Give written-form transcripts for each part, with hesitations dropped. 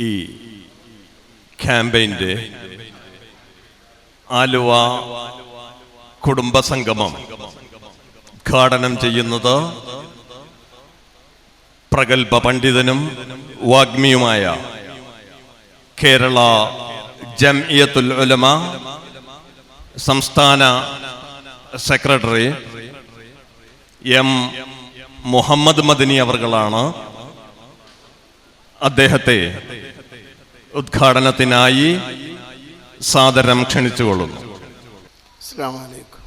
ഈ ക്യാമ്പയിൻ്റെ ആലുവ കുടുംബസംഗമം ഉദ്ഘാടനം ചെയ്യുന്നത് പ്രഗത്ഭ പണ്ഡിതനും വാഗ്മിയുമായ കേരള ജംഇയ്യത്തുൽ ഉലമ സംസ്ഥാന സെക്രട്ടറി എം മുഹമ്മദ് മദനി അവർകളാണ്. അദ്ദേഹത്തെ ഉദ്ഘാടനത്തിനായി സാദരം ക്ഷണിച്ചുകൊള്ളുന്നു. അസ്സലാമു അലൈക്കും.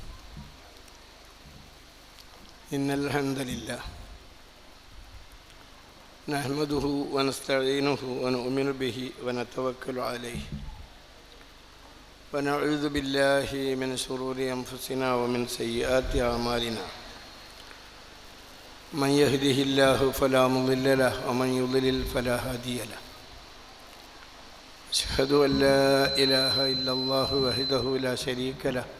ഇന്നൽ ഹംദലില്ലാഹ് നഹ്മദുഹു വനസ്തഈനുഹു വനുഅ്മിനു ബിഹി വനതവക്കലു അലൈഹി വനഊദു ബില്ലാഹി മിൻ ശുറൂരി അൻഫുസിനാ വമിൻ സയ്യിആതി അഅ്മാലിനാ മൻ യഹ്ദിഹില്ലാഹു ഫലാ മുളില്ല ലഹു വമൻ യുളിൽ ഫലാ ഹാദിയ ലഹു. അഷ്ഹദു അൻ ലാ ഇലാഹ ഇല്ലല്ലാഹു വഹ്ദഹു ലാ ശരീക ലഹു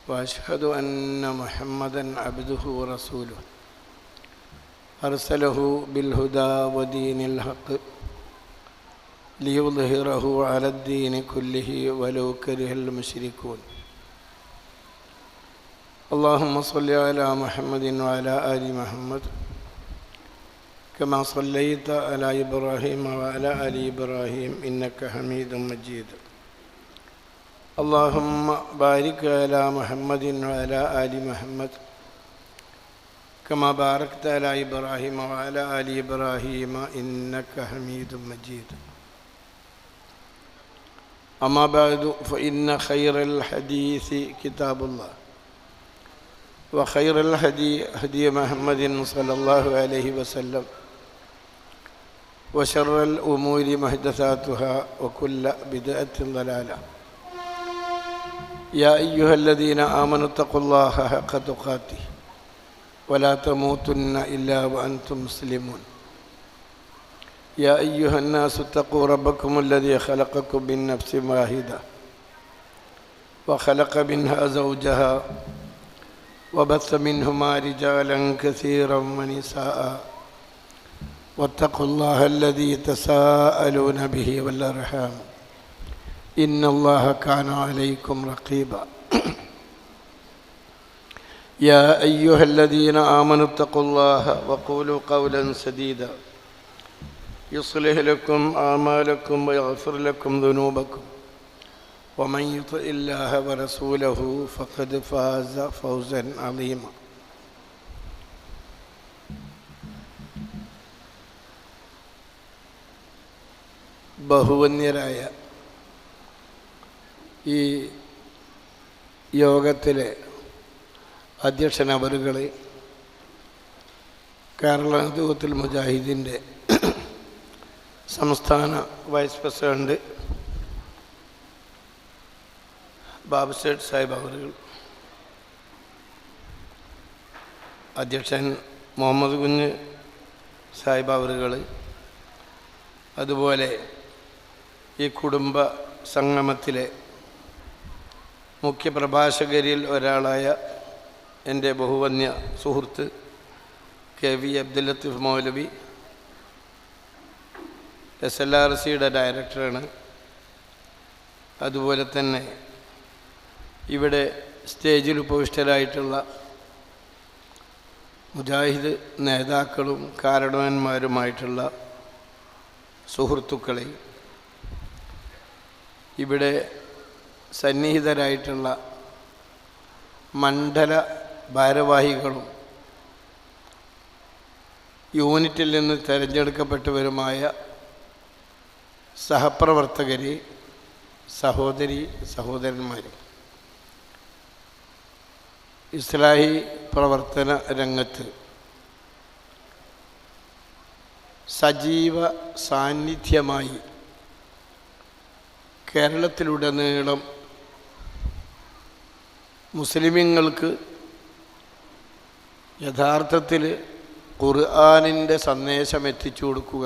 വഅഷ്ഹദു അന്ന മുഹമ്മദൻ അബ്ദുഹു വറസൂലുഹു അർസലഹു ബിൽഹുദാ വദീനിൽ ഹഖ് ലിയുദ്ഹിറഹു അലദ്ദീനി കുല്ലിഹി വലൗ കരിഹൽ മുശ്രികൂൻ. اللهم صل على محمد وعلى آل محمد كما صليت على إبراهيم وعلى آل إبراهيم إنك حميد مجيد. اللهم بارك على محمد وعلى آل محمد كما باركت على إبراهيم وعلى آل إبراهيم إنك حميد مجيد. أما بعد فإن خير الحديث كتاب الله وخير الهدي هدي محمد صلى الله عليه وسلم وشر الأمور محدثاتها وكل بدعة ضلالة. يا أيها الذين آمنوا اتقوا الله حق تقاته ولا تموتن إلا وأنتم مسلمون. يا أيها الناس اتقوا ربكم الذي خلقكم من نفس واحدة وخلق منها زوجها وبث منهما رجالا كثيرا ونساء واتقوا الله الذي تساءلون به والأرحام إن الله كان عليكم رقيبا. يا أيها الذين آمنوا اتقوا الله وقولوا قولا سديدا يصلح لكم أعمالكم ويغفر لكم ذنوبكم ومن يطع الله ورسوله فقد فاز فوزا عظيما. ബഹുവന്യരായ ഈ യോഗത്തിലെ അധ്യക്ഷനവറുകളെ, കേരള നദുവത്തുൽ മുജാഹിദിൻ്റെ സംസ്ഥാന വൈസ് പ്രസിഡന്റ് ബാബുസേഠ് സാഹിബ് അവറുകൾ, അധ്യക്ഷൻ മുഹമ്മദ് കുഞ്ഞ് സാഹിബ് അവറുകൾ, അതുപോലെ ഈ കുടുംബ സംഗമത്തിലെ മുഖ്യപ്രഭാഷകരിൽ ഒരാളായ എൻ്റെ ബഹുവന്യ സുഹൃത്ത് കെ വി അബ്ദുൽ ലത്തീഫ് മൗലവി, SLRCയുടെ ഡയറക്ടറാണ്. അതുപോലെ തന്നെ ഇവിടെ സ്റ്റേജിൽ ഉപവിഷ്ടരായിട്ടുള്ള മുജാഹിദ് നേതാക്കളും കാരണവന്മാരുമായിട്ടുള്ള സുഹൃത്തുക്കളെ, ഇവിടെ സന്നിഹിതരായിട്ടുള്ള മണ്ഡല ഭാരവാഹികളും യൂണിറ്റിൽ നിന്ന് തിരഞ്ഞെടുക്കപ്പെട്ടവരുമായ സഹപ്രവർത്തകരെ, സഹോദരി സഹോദരന്മാരെ, ഇസ്ലാഹി പ്രവർത്തന രംഗത്ത് സജീവ സാന്നിധ്യമായി കേരളത്തിലുടനീളം മുസ്ലിമീങ്ങൾക്ക് യഥാർത്ഥത്തിൽ ഖുർആനിൻ്റെ സന്ദേശം എത്തിച്ചു കൊടുക്കുക,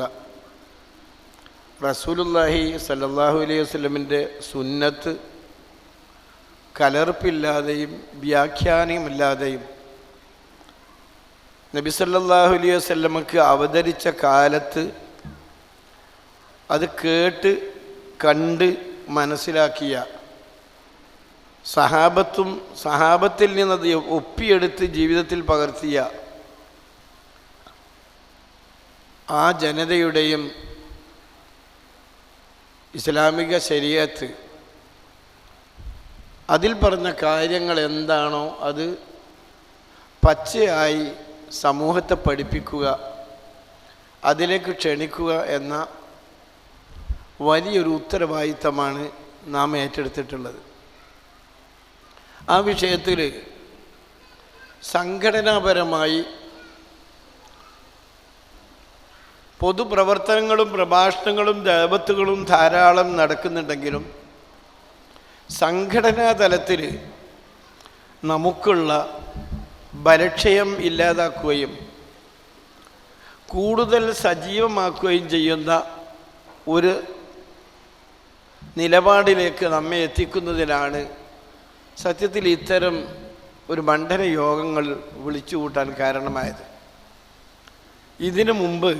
റസൂലുള്ളാഹി സ്വല്ലല്ലാഹു അലൈഹി വസല്ലമിൻ്റെ സുന്നത്ത് കലർപ്പില്ലാതെയും വ്യാഖ്യാനമില്ലാതെയും നബി സല്ലല്ലാഹു അലൈഹി വസല്ലമക്ക് അവതരിച്ച കാലത്ത് അത് കേട്ട് കണ്ട് മനസ്സിലാക്കിയ സഹാബത്തിൽ നിന്നത് ഒപ്പിയെടുത്ത് ജീവിതത്തിൽ പകർത്തിയ ആ ജനതയുടെയും ഇസ്ലാമിക ശരീഅത്ത് അതിൽ പറഞ്ഞ കാര്യങ്ങൾ എന്താണോ അത് പച്ചയായി സമൂഹത്തെ പഠിപ്പിക്കുക, അതിലേക്ക് ക്ഷണിക്കുക എന്ന വലിയൊരു ഉത്തരവാദിത്തമാണ് നാം ഏറ്റെടുത്തിട്ടുള്ളത്. ആ വിഷയത്തിൽ സംഘടനാപരമായി പൊതുപ്രവർത്തനങ്ങളും പ്രഭാഷണങ്ങളും ദഅവത്തുകളും ധാരാളം നടക്കുന്നുണ്ടെങ്കിലും സംഘടനാ തലത്തിൽ നമുക്കുള്ള ബലക്ഷയം ഇല്ലാതാക്കുകയും കൂടുതൽ സജീവമാക്കുകയും ചെയ്യുന്ന ഒരു നിലപാടിലേക്ക് നമ്മെ എത്തിക്കുന്നതിനാണ് സത്യത്തിൽ ഇത്തരം ഒരു മണ്ഡല യോഗങ്ങൾ വിളിച്ചു കൂട്ടാൻ കാരണമായത്. ഇതിനു മുമ്പ്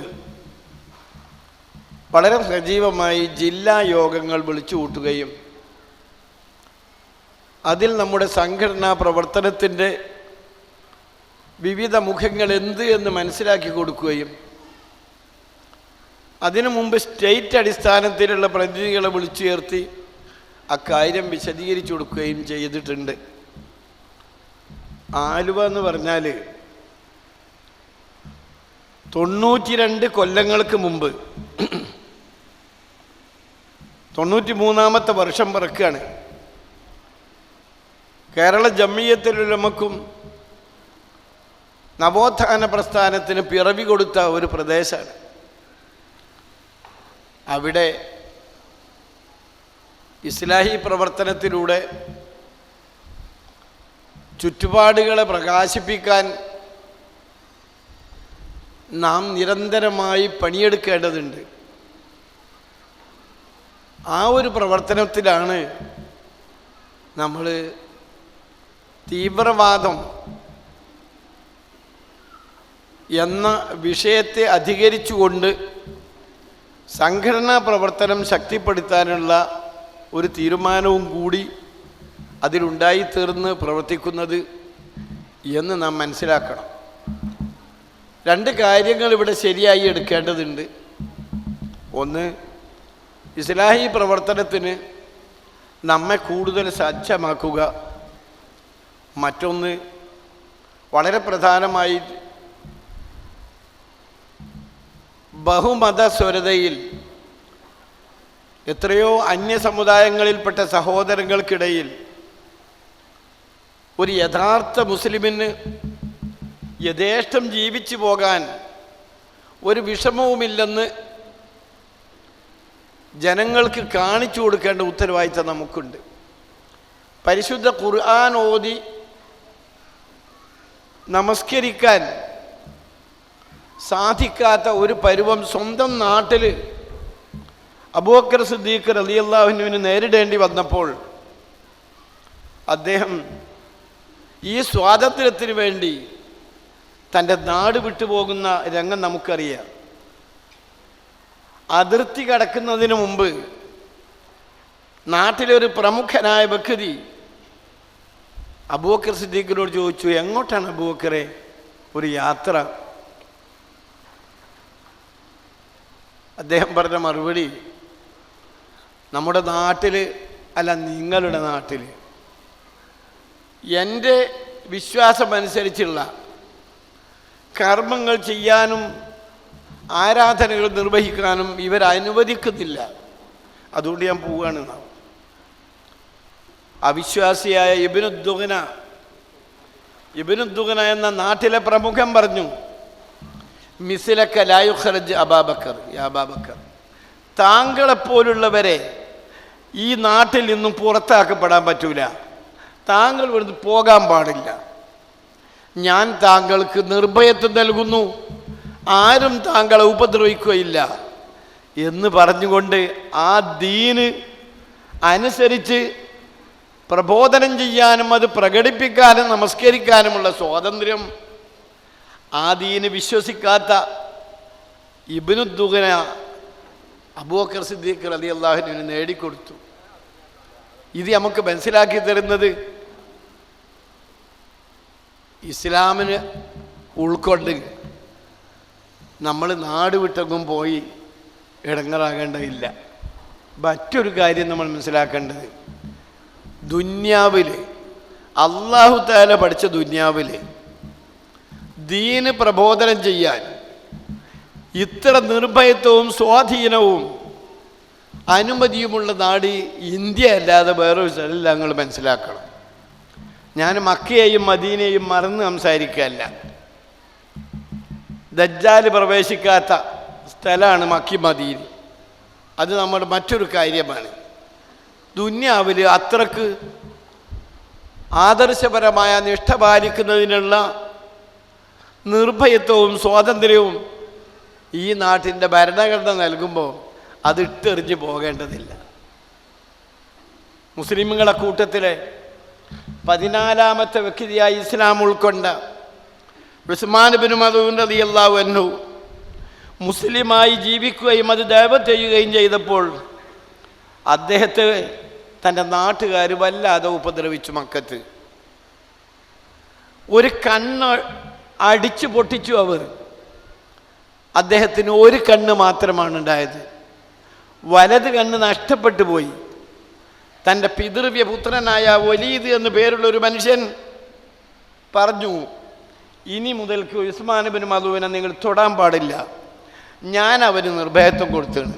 വളരെ സജീവമായി ജില്ലാ യോഗങ്ങൾ വിളിച്ചു കൂട്ടുകയും അതിൽ നമ്മുടെ സംഘടനാ പ്രവർത്തനത്തിൻ്റെ വിവിധ മുഖങ്ങൾ എന്ത് എന്ന് മനസ്സിലാക്കി കൊടുക്കുകയും അതിനു മുമ്പ് സ്റ്റേറ്റ് അടിസ്ഥാനത്തിലുള്ള പ്രതിനിധികളെ വിളിച്ചു ചേർത്തി അക്കാര്യം വിശദീകരിച്ചു കൊടുക്കുകയും ചെയ്തിട്ടുണ്ട്. ആലുവ എന്ന് പറഞ്ഞാൽ 92 കൊല്ലങ്ങൾക്ക് മുമ്പ് 93ാമത്തെ വർഷം പിറക്കുകയാണ്. കേരള ജംഇയ്യത്തുൽ ഉലമക്കും നവോത്ഥാന പ്രസ്ഥാനത്തിന് പിറവി കൊടുത്ത ഒരു പ്രദേശമാണ്. അവിടെ ഇസ്ലാഹി പ്രവർത്തനത്തിലൂടെ ചുറ്റുപാടുകളെ പ്രകാശിപ്പിക്കാൻ നാം നിരന്തരമായി പണിയെടുക്കേണ്ടതുണ്ട്. ആ ഒരു പ്രവർത്തനത്തിലാണ് നമ്മൾ തീവ്രവാദം എന്ന വിഷയത്തെ അധികരിച്ചുകൊണ്ട് സംഘടനാ പ്രവർത്തനം ശക്തിപ്പെടുത്താനുള്ള ഒരു തീരുമാനവും കൂടി അതിലുണ്ടായിത്തീർന്ന് പ്രവർത്തിക്കുന്നത് എന്ന് നാം മനസ്സിലാക്കണം. 2 കാര്യങ്ങൾ ഇവിടെ ശരിയായി എടുക്കേണ്ടതുണ്ട്. ഒന്ന്, ഇസ്ലാഹി പ്രവർത്തനത്തിന് നമ്മെ കൂടുതൽ സജ്ജമാക്കുക. മറ്റൊന്ന്, വളരെ പ്രധാനമായി ബഹുമത സ്വരതയിൽ എത്രയോ അന്യ സമുദായങ്ങളിൽപ്പെട്ട സഹോദരങ്ങൾക്കിടയിൽ ഒരു യഥാർത്ഥ മുസ്ലിമിന് യഥേഷ്ടം ജീവിച്ചു പോകാൻ ഒരു വിഷമവുമില്ലെന്ന് ജനങ്ങൾക്ക് കാണിച്ചു കൊടുക്കേണ്ട ഉത്തരവാദിത്തം നമുക്കുണ്ട്. പരിശുദ്ധ ഖുർആൻ ഓതി നമസ്കരിക്കാൻ സാധിക്കാത്ത ഒരു പരുവം സ്വന്തം നാട്ടിൽ അബൂബക്കർ സിദ്ദീഖ് റളിയല്ലാഹു അൻഹുവിന് നേരിടേണ്ടി വന്നപ്പോൾ അദ്ദേഹം ഈ സ്വാതന്ത്ര്യത്തിന് വേണ്ടി തൻ്റെ നാട് വിട്ടുപോകുന്ന രംഗം നമുക്കറിയാം. അതിർത്തി കടക്കുന്നതിന് മുമ്പ് നാട്ടിലൊരു പ്രമുഖനായ വ്യക്തി അബൂബക്കർ സിദ്ദീഖിനോട് ചോദിച്ചു, എങ്ങോട്ടാണ് അബൂബക്കറെ ഒരു യാത്ര? അദ്ദേഹം പറഞ്ഞ മറുപടി, നമ്മുടെ നാട്ടിൽ അല്ല, നിങ്ങളുടെ നാട്ടിൽ എൻ്റെ വിശ്വാസമനുസരിച്ചുള്ള കർമ്മങ്ങൾ ചെയ്യാനും ആരാധനകൾ നിർവഹിക്കാനും ഇവരനുവദിക്കുന്നില്ല, അതുകൊണ്ട് ഞാൻ പോവുകയാണെന്നാണ്. അവിശ്വാസിയായ ഇബ്നുദ്ദുഗ്ന എന്ന നാട്ടിലെ പ്രമുഖൻ പറഞ്ഞു, മിസ്ലക ലാ യുഖ്റജ് അബൂബക്കർ, യാ അബൂബക്കർ, താങ്കളെപ്പോലുള്ളവരെ ഈ നാട്ടിൽ നിന്നും പുറത്താക്കപ്പെടാൻ പറ്റൂല, താങ്കൾ ഇവിടുന്ന് പോകാൻ പാടില്ല, ഞാൻ താങ്കൾക്ക് നിർഭയത്വം നൽകുന്നു, ആരും താങ്കളെ ഉപദ്രവിക്കുകയില്ല എന്ന് പറഞ്ഞുകൊണ്ട് ആ ദീന് അനുസരിച്ച് പ്രബോധനം ചെയ്യാനും അത് പ്രകടിപ്പിക്കാനും നമസ്കരിക്കാനുമുള്ള സ്വാതന്ത്ര്യം ആ ദീന് വിശ്വസിക്കാത്ത ഇബ്നുദ്ദുഗ്ന അബൂബക്കർ സിദ്ദീഖ് റളിയല്ലാഹു അൻഹു നേടിക്കൊടുത്തു. ഇത് നമുക്ക് മനസ്സിലാക്കി തരുന്നത് ഇസ്ലാമിന് ഉൾക്കൊണ്ട് നമ്മൾ നാട് വിട്ടെങ്ങും പോയി ഇടങ്ങറാകേണ്ടതില്ല. മറ്റൊരു കാര്യം നമ്മൾ മനസ്സിലാക്കേണ്ടത്, ദുന്യാവിൽ അല്ലാഹു തആല പഠിച്ച ദുന്യാവിൽ ദീന് പ്രബോധനം ചെയ്യാൻ ഇത്ര നിർഭയത്വവും സ്വാധീനവും അനുമതിയുമുള്ള നാട് ഇന്ത്യ അല്ലാതെ വേറൊരു സ്ഥലമില്ല. ഞങ്ങൾ മനസ്സിലാക്കണം. ഞാൻ മക്കയെയും മദീനയെയും മറന്ന് സംസാരിക്കുകയല്ല. ദജ്ജാൽ പ്രവേശിക്കാത്ത സ്ഥലമാണ് മക്കി മദീന. അത് നമ്മുടെ മറ്റൊരു കാര്യമാണ്. ദുന്യാവിൽ അത്രക്ക് ആദർശപരമായ നിഷ്ഠ പാലിക്കുന്നതിനുള്ള നിർഭയത്വവും സ്വാതന്ത്ര്യവും ഈ നാട്ടിൻ്റെ ഭരണഘടന നൽകുമ്പോൾ അത് ഇട്ടെറിഞ്ഞ് പോകേണ്ടതില്ല. മുസ്ലിമുകളെ കൂട്ടത്തിലെ 14ാമത്തെ വ്യക്തിയായി ഇസ്ലാം ഉൾക്കൊണ്ട ഉസ്മാൻ ഇബ്നു മദ്ഊൻ റളിയല്ലാഹു അൻഹു മുസ്ലിമായി ജീവിക്കുകയും അത് ദഅവത്ത് ചെയ്യുകയും ചെയ്തപ്പോൾ അദ്ദേഹത്തെ തൻ്റെ നാട്ടുകാർ വല്ലാതെ ഉപദ്രവിച്ചു. മക്കത്ത് ഒരു കണ്ണ് അടിച്ചു പൊട്ടിച്ചു അവർ. അദ്ദേഹത്തിന് ഒരു കണ്ണ് മാത്രമാണ് ഉണ്ടായത്. വലത് കണ്ണ് നഷ്ടപ്പെട്ടു പോയി. തൻ്റെ പിതൃവ്യ പുത്രനായ വലീദ് എന്ന് പേരുള്ള ഒരു മനുഷ്യൻ പറഞ്ഞു, ഇനി മുതൽക്ക് ഉസ്മാൻ ഇബ്നു മദ്ഊനെ നിങ്ങൾ തൊടാൻ പാടില്ല. ഞാൻ അവന് നിർഭയത്വം കൊടുത്താണ്.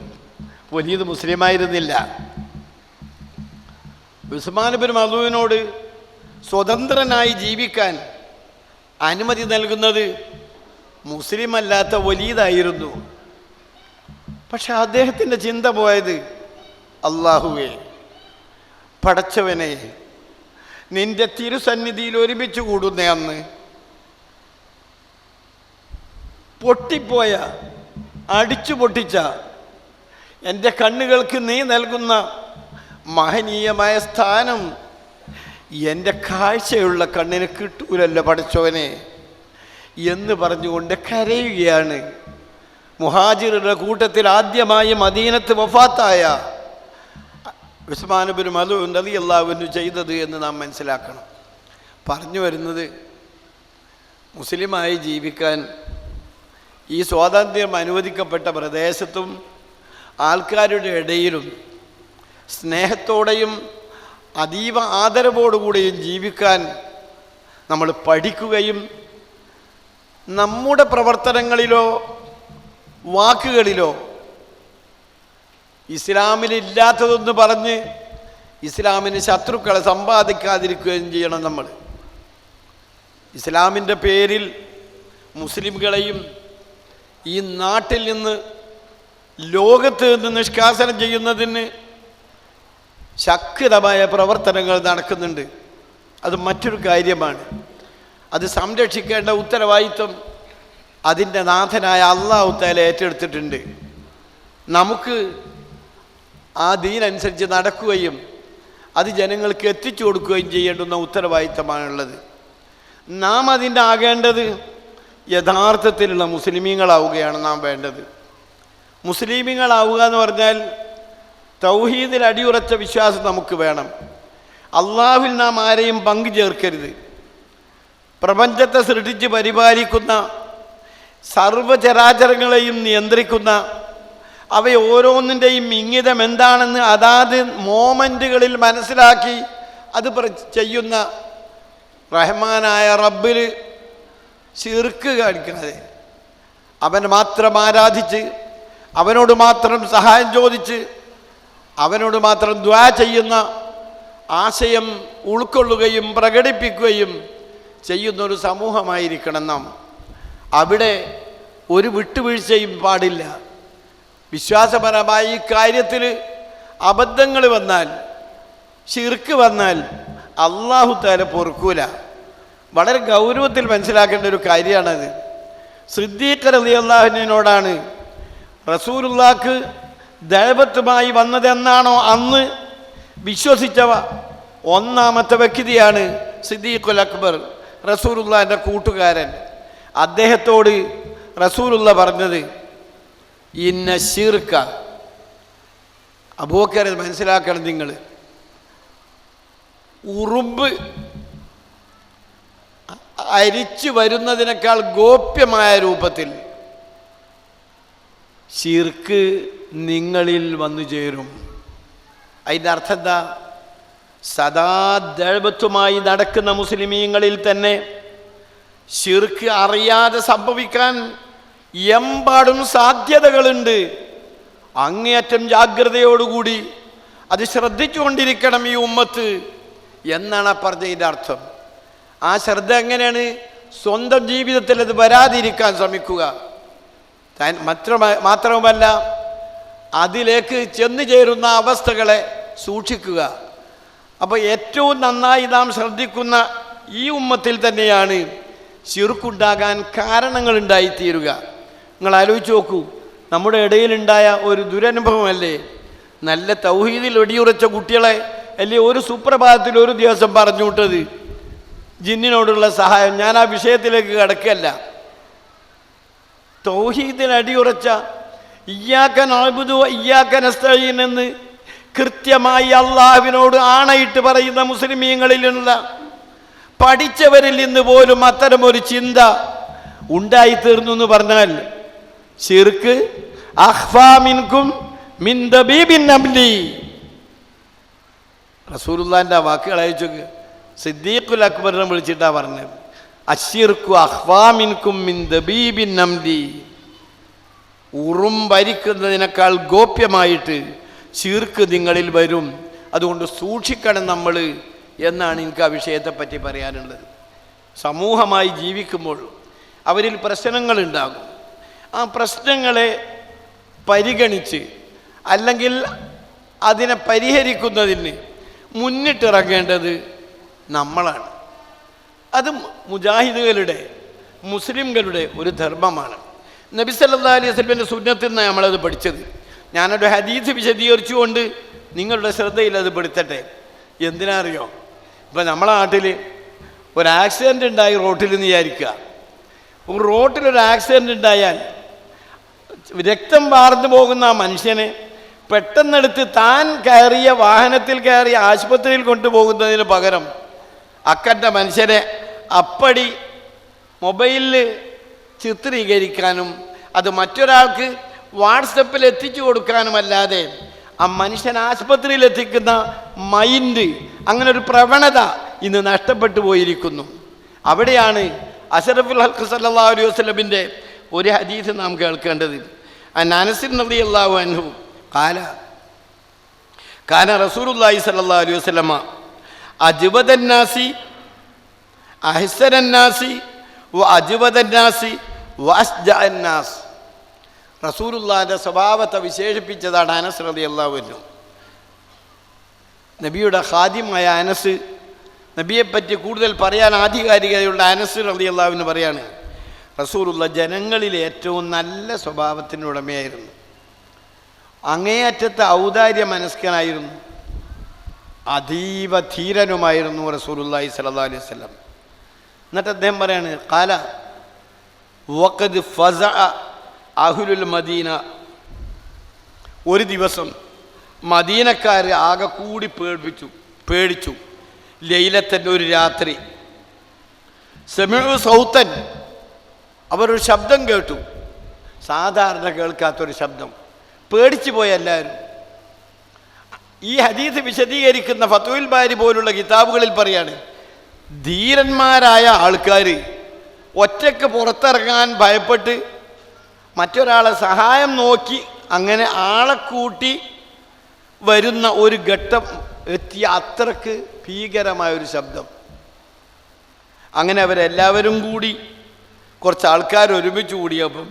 വലീദ് മുസ്ലിമായിരുന്നില്ല. ഉസ്മാൻ ഇബ്നു മദ്ഊനോട് സ്വതന്ത്രനായി ജീവിക്കാൻ അനുമതി നൽകുന്നത് മുസ്ലിം അല്ലാത്ത വലീദായിരുന്നു. പക്ഷെ അദ്ദേഹത്തിൻ്റെ ചിന്ത പോയത്, അല്ലാഹുവേ, പടച്ചവനെ, നിന്റെ തിരുസന്നിധിയിൽ ഒരുമിച്ച് കൂടുന്ന അന്ന് പൊട്ടിപ്പോയ, അടിച്ചു പൊട്ടിച്ച എൻ്റെ കണ്ണുകൾക്ക് നീ നൽകുന്ന മഹനീയമായ സ്ഥാനം എൻ്റെ കാഴ്ചയുള്ള കണ്ണിന് കിട്ടൂലല്ലോ പടച്ചവനെ എന്ന് പറഞ്ഞുകൊണ്ട് കരയുകയാണ്. മുഹാജിറുടെ കൂട്ടത്തിൽ ആദ്യമായി മദീനത്ത് വഫാത്തായ ഉസ്മാൻ ഇബ്നു മദ്ഊൻ റളിയല്ലാഹു അൻഹു ചെയ്തത് എന്ന് നാം മനസ്സിലാക്കണം. പറഞ്ഞു വരുന്നത്, മുസ്ലിമായി ജീവിക്കാൻ ഈ സ്വാതന്ത്ര്യം അനുവദിക്കപ്പെട്ട പ്രദേശത്തും ആൾക്കാരുടെ ഇടയിലും സ്നേഹത്തോടെയും അതീവ ആദരവോടുകൂടിയും ജീവിക്കാൻ നമ്മൾ പഠിക്കുകയും നമ്മുടെ പ്രവർത്തനങ്ങളിലോ വാക്കുകളിലോ ഇസ്ലാമിലില്ലാത്തതെന്ന് പറഞ്ഞ് ഇസ്ലാമിന് ശത്രുക്കളെ സമ്പാദിക്കാതിരിക്കുകയും ചെയ്യണം. നമ്മൾ ഇസ്ലാമിൻ്റെ പേരിൽ മുസ്ലിംകളെയും ഈ നാട്ടിൽ നിന്ന് ലോകത്ത് നിന്ന് നിഷ്കാസനം ചെയ്യുന്നതിന് ശക്തമായ പ്രവർത്തനങ്ങൾ നടക്കുന്നുണ്ട്. അത് മറ്റൊരു കാര്യമാണ്. അത് സംരക്ഷിക്കേണ്ട ഉത്തരവാദിത്വം അതിൻ്റെ നാഥനായ അല്ലാഹു തആല ഏറ്റെടുത്തിട്ടുണ്ട്. നമുക്ക് ആ ദീനനുസരിച്ച് നടക്കുകയും അത് ജനങ്ങൾക്ക് എത്തിച്ചു കൊടുക്കുകയും ചെയ്യേണ്ടുന്ന ഉത്തരവാദിത്തമാണുള്ളത്. നാം അതിൻ്റെ ആകേണ്ടത് യഥാർത്ഥത്തിലുള്ള മുസ്ലിമീങ്ങളാവുകയാണ് നാം വേണ്ടത്. മുസ്ലിമീങ്ങളാവുക എന്ന് പറഞ്ഞാൽ തൗഹീദിൽ അടിയുറച്ച വിശ്വാസം നമുക്ക് വേണം. അള്ളാഹുവിൽ നാം ആരെയും പങ്കു ചേർക്കരുത്. പ്രപഞ്ചത്തെ സൃഷ്ടിച്ച് പരിപാലിക്കുന്ന, സർവചരാചരങ്ങളെയും നിയന്ത്രിക്കുന്ന, അവയോരോന്നിൻ്റെയും ഇംഗിതം എന്താണെന്ന് അതാത് മോമെൻറ്റുകളിൽ മനസ്സിലാക്കി അത് ചെയ്യുന്ന റഹ്മാനായ റബ്ബിൽ ശിർക്ക് കാണിക്കാതെ, അവനെ മാത്രം ആരാധിച്ച്, അവനോട് മാത്രം സഹായം ചോദിച്ച്, അവനോട് മാത്രം ദുആ ചെയ്യുന്ന ആശയം ഉൾക്കൊള്ളുകയും പ്രകടിപ്പിക്കുകയും ചെയ്യുന്നൊരു സമൂഹമായിരിക്കണം നാം. അവിടെ ഒരു വിട്ടുവീഴ്ചയും പാടില്ല. വിശ്വാസപരമായി ഈ കാര്യത്തിൽ അബദ്ധങ്ങൾ വന്നാൽ, ശിർക്ക് വന്നാൽ അല്ലാഹു തആല പൊറുക്കൂല. വളരെ ഗൗരവത്തിൽ മനസ്സിലാക്കേണ്ട ഒരു കാര്യമാണത്. സിദ്ദീഖ് റളിയല്ലാഹു അൻഹുവിനോടാണ് റസൂലുള്ളാഹിക്ക് ദഅവത്തുമായി വന്നതെന്നാണോ അന്ന് വിശ്വസിച്ചവ ഒന്നാമത്തെ വ്യക്തിയാണ് സിദ്ദീഖുൽ അക്ബർ, റസൂലുള്ളാഹിൻ്റെ കൂട്ടുകാരൻ. അദ്ദേഹത്തോട് റസൂലുള്ള പറഞ്ഞത്, ഇന്ന ശിർക അബൂബക്കർ മനസ്സിലാക്കണം, നിങ്ങൾ ഉറുമ്പ് അരിച്ചു വരുന്നതിനേക്കാൾ ഗോപ്യമായ രൂപത്തിൽ ശിർക്ക് നിങ്ങളിൽ വന്നു ചേരും. അതിൻ്റെ അർത്ഥം എന്താ? സദാ ദഅവത്തുമായി നടക്കുന്ന മുസ്ലിമീങ്ങളിൽ തന്നെ ശിർക്ക് അറിയാതെ സംഭവിക്കാൻ എമ്പാടും സാധ്യതകളുണ്ട്. അങ്ങേയറ്റം ജാഗ്രതയോടുകൂടി അത് ശ്രദ്ധിച്ചുകൊണ്ടിരിക്കണം ഈ ഉമ്മത്ത് എന്നാണ് ആ പറഞ്ഞതിൻ്റെ അർത്ഥം. ആ ശ്രദ്ധ എങ്ങനെയാണ്? സ്വന്തം ജീവിതത്തിൽ അത് വരാതിരിക്കാൻ ശ്രമിക്കുക. മാത്രവുമല്ല അതിലേക്ക് ചെന്നു ചേരുന്ന അവസ്ഥകളെ സൂക്ഷിക്കുക. അപ്പോൾ ഏറ്റവും നന്നായി നാം ശ്രദ്ധിക്കുന്ന ഈ ഉമ്മത്തിൽ തന്നെയാണ് ശിർക്കുണ്ടാകാൻ കാരണങ്ങളുണ്ടായിത്തീരുക. നിങ്ങൾ ആലോചിച്ച് നോക്കൂ, നമ്മുടെ ഇടയിലുണ്ടായ ഒരു ദുരനുഭവമല്ലേ നല്ല തൗഹീദിൽ വെടിയുറച്ച കുട്ടികളെ അല്ലേ ഒരു സുപ്രഭാതത്തിൽ ഒരു ദിവസം പറഞ്ഞു വിട്ടത് ജിന്നിനോടുള്ള സഹായം. ഞാൻ ആ വിഷയത്തിലേക്ക് കടക്കല്ല. തൗഹീദിൽ അടിയുറച്ച ഇയ്യാക നഅ്ബുദു വ ഇയ്യാക നസ്തഈൻ എന്ന് കൃത്യമായി അള്ളാഹുവിനോട് ആണയിട്ട് പറയുന്ന മുസ്ലിമീങ്ങളിലുള്ള പഠിച്ചവരിൽ നിന്ന് പോലും അത്തരം ഒരു ചിന്ത ഉണ്ടായിത്തീർന്നു എന്ന് പറഞ്ഞാൽ ശിർക്ക് അഖ്ഫാ മിൻകും മിൻ ദബീബിൻ നംലി. റസൂലുള്ളാഹിന്റെ വാക്കുകൾ അയച്ചു സിദ്ദീഖുൽ അക്ബറിനെ വിളിച്ചിട്ടാ പറഞ്ഞത്, അശ്ശിർക്കു അഖ്ഫാ മിൻകും മിൻ ദബീബിൻ നംലി. ഉറുമ്പരിക്കുന്നതിനേക്കാൾ ഗോപ്യമായിട്ട് ശിർക്ക് നിങ്ങളിൽ വരും. അതുകൊണ്ട് സൂക്ഷിക്കണം നമ്മൾ എന്നാണ് എനിക്ക് ആ വിഷയത്തെപ്പറ്റി പറയാനുള്ളത്. സമൂഹമായി ജീവിക്കുമ്പോൾ അവരിൽ പ്രശ്നങ്ങളുണ്ടാകും. ആ പ്രശ്നങ്ങളെ പരിഗണിച്ച് അല്ലെങ്കിൽ അതിനെ പരിഹരിക്കുന്നതിന് മുന്നിട്ടിറങ്ങേണ്ടത് നമ്മളാണ്. അത് മുജാഹിദുകളുടെ മുസ്ലിംകളുടെ ഒരു ധർമ്മമാണ്. നബി സല്ലല്ലാഹു അലൈഹി വസല്ലമയുടെ സുന്നത്തിൽ നിന്നാണ് നമ്മളത് പഠിച്ചത്. ഞാനൊരു ഹദീസ് വിശദീകരിച്ചുകൊണ്ട് നിങ്ങളുടെ ശ്രദ്ധയിൽ അത് പെടുത്തട്ടെ. എന്തിനാ അറിയോ? ഇപ്പം നമ്മളെ നാട്ടിൽ ഒരു ആക്സിഡൻ്റ് ഉണ്ടായി റോട്ടിൽ നിന്ന് വിചാരിക്കുക. റോട്ടിലൊരു ആക്സിഡൻ്റ് ഉണ്ടായാൽ രക്തം വാർന്നു പോകുന്ന ആ മനുഷ്യനെ പെട്ടെന്നെടുത്ത് താൻ കയറിയ വാഹനത്തിൽ കയറി ആശുപത്രിയിൽ കൊണ്ടുപോകുന്നതിന് പകരം അക്കൻ്റെ മനുഷ്യനെ അപ്പടി മൊബൈലിൽ ചിത്രീകരിക്കാനും അത് മറ്റൊരാൾക്ക് വാട്സപ്പിൽ എത്തിച്ചു കൊടുക്കാനുമല്ലാതെ ആ മനുഷ്യൻ ആശുപത്രിയിൽ എത്തിക്കുന്ന മൈൻഡ്, അങ്ങനെ ഒരു പ്രവണത ഇന്ന് നഷ്ടപ്പെട്ടു പോയിരിക്കുന്നു. അവിടെയാണ് അഷ്റഫുൽ ഖൽഖ് സല്ലല്ലാഹു അലൈഹി വസല്ലമിൻ്റെ ഒരു ഹദീസ് നാം കേൾക്കേണ്ടത്. അനസ് റളിയല്ലാഹു അൻഹു ഖാല കാന റസൂലുള്ളാഹി സല്ലല്ലാഹു അലൈഹി വസല്ലമ അജ്വദന്നാസി അഹ്സനന്നാസി വ അജ്വദന്നാസി വ അസ്ജഅന്നാസ്. റസൂലുള്ളാഹിന്റെ സ്വഭാവത്തെ വിശേഷിപ്പിച്ചതാണ് അനസ് റളിയല്ലാഹു അൻഹു. നബിയുടെ ഖാദിമായ അനസ്, നബിയെപ്പറ്റി കൂടുതൽ പറയാൻ ആധികാരികതയുള്ള അനസ് റളിയല്ലാഹു അൻഹു പറയാണ്, റസൂലുള്ള ജനങ്ങളിലെ ഏറ്റവും നല്ല സ്വഭാവത്തിന് ഉടമയായിരുന്നു. അങ്ങേയറ്റത്തെ ഔദാര്യ മനസ്കനായിരുന്നു. അതീവ ധീരനുമായിരുന്നു റസൂലുള്ളാഹി സ്വല്ലല്ലാഹു അലൈഹി വസല്ലം. എന്നിട്ട് അദ്ദേഹം പറയാണ്, ഖാല വഖദ് ഫസഅ അഹ്ലുൽ മദീന. ഒരു ദിവസം മദീനക്കാർ ആകെ കൂടി പേടിച്ചു. ലൈലത്തൻ്റെ ഒരു രാത്രി സമിഉ സൗതൻ, അവരൊരു ശബ്ദം കേട്ടു, സാധാരണ കേൾക്കാത്തൊരു ശബ്ദം. പേടിച്ചു പോയ എല്ലാവരും. ഈ ഹദീസ് വിശദീകരിക്കുന്ന ഫത്ഹുൽ ബാരി പോലുള്ള കിതാബുകളിൽ പറയാണ്, ധീരന്മാരായ ആൾക്കാർ ഒറ്റയ്ക്ക് പുറത്തിറങ്ങാൻ ഭയപ്പെട്ട് മറ്റൊരാളെ സഹായം നോക്കി അങ്ങനെ ആളെ കൂട്ടി വരുന്ന ഒരു ഘട്ടം എത്തിയ അത്രക്ക് ഭീകരമായൊരു ശബ്ദം. അങ്ങനെ അവരെല്ലാവരും കൂടി കുറച്ച് ആൾക്കാർ ഒരുമിച്ച് കൂടിയപ്പം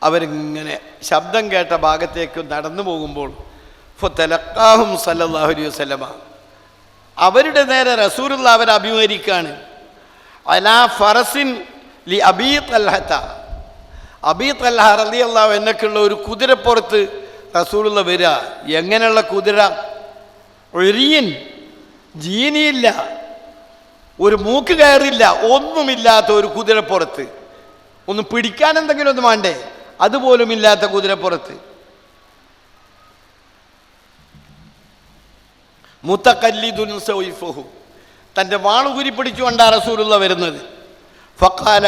അവരിങ്ങനെ ശബ്ദം കേട്ട ഭാഗത്തേക്ക് നടന്നു പോകുമ്പോൾ ഫതലഖാഹും സല്ലല്ലാഹു അലൈഹി വസല്ലമ, അവരുടെ നേരെ റസൂലുള്ളാഹി അവരെ അഭിമുഖീകരിക്കുകയാണ്. അലാ ഫറസിൻ ലി അബീ തൽഹത, അബീ തൽഹ റളിയല്ലാഹു അൻഹുള്ള ഒരു കുതിരപ്പുറത്ത് റസൂലുള്ളാഹി വരിക. എങ്ങനെയുള്ള കുതിര? ഒരിയൻ, ജീനിയില്ല, ഒരു മൂക്ക് കയറില്ല, ഒന്നുമില്ലാത്ത ഒരു കുതിരപ്പുറത്ത്. ഒന്ന് പിടിക്കാൻ എന്തെങ്കിലും ഒന്ന് വേണ്ടേ? അതുപോലും ഇല്ലാത്ത കുതിരപ്പുറത്ത്. മുതഖല്ലിദുൻ സൈഫഹു, തൻ്റെ വാളുകുരി പിടിച്ചുകൊണ്ടാണ് റസൂലുള്ള വരുന്നത്. ഫഖാല,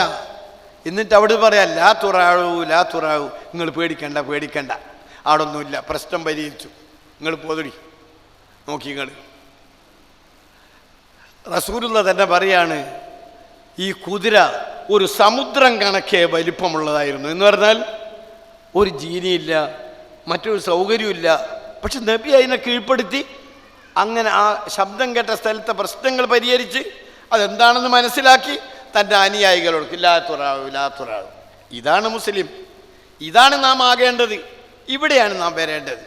എന്നിട്ട് അവിടെ പറയാം ലാ തുറാവു ലാ തുറാവു, നിങ്ങൾ പേടിക്കണ്ട പേടിക്കണ്ട, അവിടൊന്നുമില്ല, പ്രശ്നം പരിഹരിച്ചു, നിങ്ങൾ പോതടി നോക്കി. നിങ്ങൾ റസൂലുള്ള തന്നെ പറയാണ്, ഈ കുതിര ഒരു സമുദ്രം കണക്കെ വലിപ്പമുള്ളതായിരുന്നു. എന്ന് പറഞ്ഞാൽ ഒരു ജീനിയില്ല, മറ്റൊരു സൗകര്യമില്ല. പക്ഷെ നബി അതിനെ കീഴ്പ്പെടുത്തി അങ്ങനെ ആ ശബ്ദം കേട്ട സ്ഥലത്തെ പ്രശ്നങ്ങൾ പരിഹരിച്ച് അതെന്താണെന്ന് മനസ്സിലാക്കി തൻ്റെ അനുയായികളോട് ലാ തുറാവു ലാ തുറാവു. ഇതാണ് മുസ്ലിം, ഇതാണ് നാം ആകേണ്ടത്, ഇവിടെയാണ് നാം വരേണ്ടത്.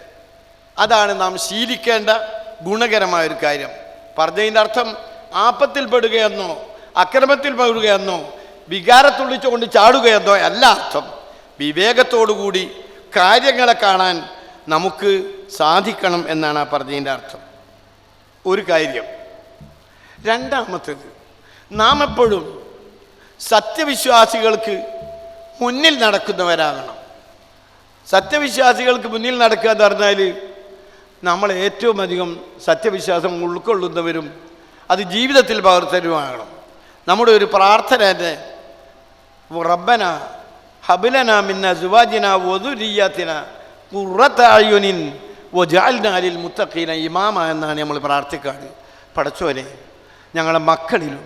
അതാണ് നാം ശീലിക്കേണ്ട ഗുണകരമായൊരു കാര്യം. പറഞ്ഞതിൻ്റെ അർത്ഥം ആപത്തിൽ പെടുകയെന്നോ അക്രമത്തിൽ പെടുകയെന്നോ വികാരത്തുള്ളിച്ചുകൊണ്ട് ചാടുകയെന്നോ അല്ല അർത്ഥം. വിവേകത്തോടുകൂടി കാര്യങ്ങളെ കാണാൻ നമുക്ക് സാധിക്കണം എന്നാണ് ആ പറഞ്ഞതിൻ്റെ അർത്ഥം. ഒരു കാര്യം. രണ്ടാമത്തേത്, നാം എപ്പോഴും സത്യവിശ്വാസികൾക്ക് മുന്നിൽ നടക്കുന്നവരാകണം. സത്യവിശ്വാസികൾക്ക് മുന്നിൽ നടക്കുക എന്ന് പറഞ്ഞാൽ നമ്മൾ ഏറ്റവും അധികം സത്യവിശ്വാസം ഉൾക്കൊള്ളുന്നവരും അത് ജീവിതത്തിൽ പകർത്തലുമാകണം. നമ്മുടെ ഒരു പ്രാർത്ഥന തന്നെ റബ്ബന ഹബലന മിൻ അസ്വാജിന വദുരിയതിന ഖുറത അയുനിൻ വജഅൽനാ ലിൽ മുത്തഖീന ഇമാമ എന്നാണ് നമ്മൾ പ്രാർത്ഥിക്കാറ്. പടച്ചോനെ, ഞങ്ങളുടെ മക്കളിലും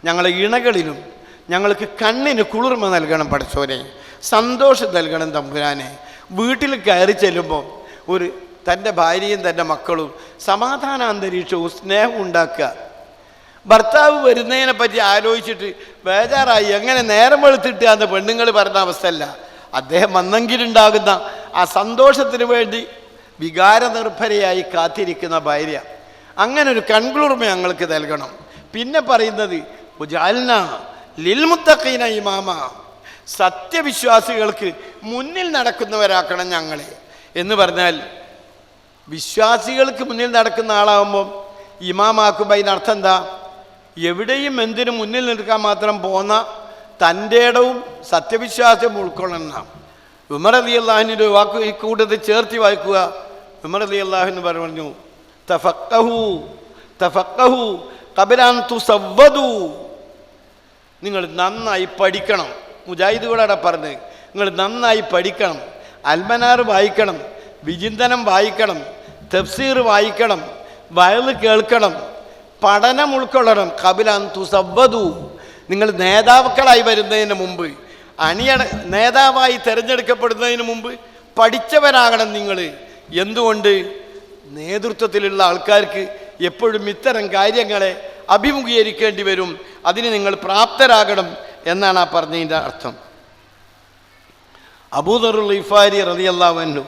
ഞങ്ങളുടെ ഇണകളിലും ഞങ്ങൾക്ക് കണ്ണിന് കുളിർമ നൽകണം പടച്ചോനെ, സന്തോഷം നൽകണം തമ്പുരാനെ. വീട്ടിൽ കയറി ചെല്ലുമ്പോൾ ഒരു തൻ്റെ ഭാര്യയും തൻ്റെ മക്കളും സമാധാന അന്തരീക്ഷവും സ്നേഹവും ഉണ്ടാക്കുക. ഭർത്താവ് വരുന്നതിനെ പറ്റി ആലോചിച്ചിട്ട് ബേജാറായി എങ്ങനെ നേരം വെളുത്തിട്ട് അന്ന് പെണ്ണുങ്ങൾ പറഞ്ഞ അവസ്ഥയല്ല. അദ്ദേഹം വന്നെങ്കിലുണ്ടാകുന്ന ആ സന്തോഷത്തിന് വേണ്ടി വികാരനിർഭരയായി കാത്തിരിക്കുന്ന ഭാര്യ, അങ്ങനെ ഒരു കൺകുളിർമ ഞങ്ങൾക്ക് നൽകണം. പിന്നെ പറയുന്നത് ഉജഅൽനാ ലിൽ മുത്തഖീന ഇമാമ, സത്യവിശ്വാസികൾക്ക് മുന്നിൽ നടക്കുന്നവരാക്കണം ഞങ്ങളെ എന്ന് പറഞ്ഞാൽ, വിശ്വാസികൾക്ക് മുന്നിൽ നടക്കുന്ന ആളാകുമ്പം ഇമാമാക്കുമ്പോൾ അതിനർത്ഥം എന്താ? എവിടെയും എന്തിനും മുന്നിൽ നിൽക്കാൻ മാത്രം പോന്ന തൻ്റെ ഇടവും സത്യവിശ്വാസം ഉൾക്കൊള്ളണം. ഉമർ റളിയല്ലാഹുവിന്റെ വാക്ക് ഈ കൂട്ടത്തിൽ ചേർത്തി വായിക്കുക. ഉമർ റളിയല്ലാഹു പറഞ്ഞു, തഫഖഹു തഫഖഹു ഖബല അൻ തുസവ്വദു, നിങ്ങൾ നന്നായി പഠിക്കണം. മുജാഹിദുകളാണ് പറഞ്ഞത്, നിങ്ങൾ നന്നായി പഠിക്കണം. അൽമനാർ വായിക്കണം, വിചിന്തനം വായിക്കണം, തഫ്സീർ വായിക്കണം, വയല് കേൾക്കണം, പഠനം ഉൾക്കൊള്ളണം. ഖബല അൻ തുസവ്വദു, നിങ്ങൾ നേതാക്കളായി വരുന്നതിന് മുമ്പ്, നേതാവായി തിരഞ്ഞെടുക്കപ്പെടുന്നതിന് മുമ്പ് പഠിച്ചവരാകണം നിങ്ങൾ. എന്തുകൊണ്ട്? നേതൃത്വത്തിലുള്ള ആൾക്കാർക്ക് എപ്പോഴും ഇത്തരം കാര്യങ്ങളെ അഭിമുഖീകരിക്കേണ്ടി വരും. അതിന് നിങ്ങൾ പ്രാപ്തരാകണം എന്നാണ് ആ പറഞ്ഞതിൻ്റെ അർത്ഥം. അബൂദറുൽ ഗിഫാരി റളിയല്ലാഹു അൻഹു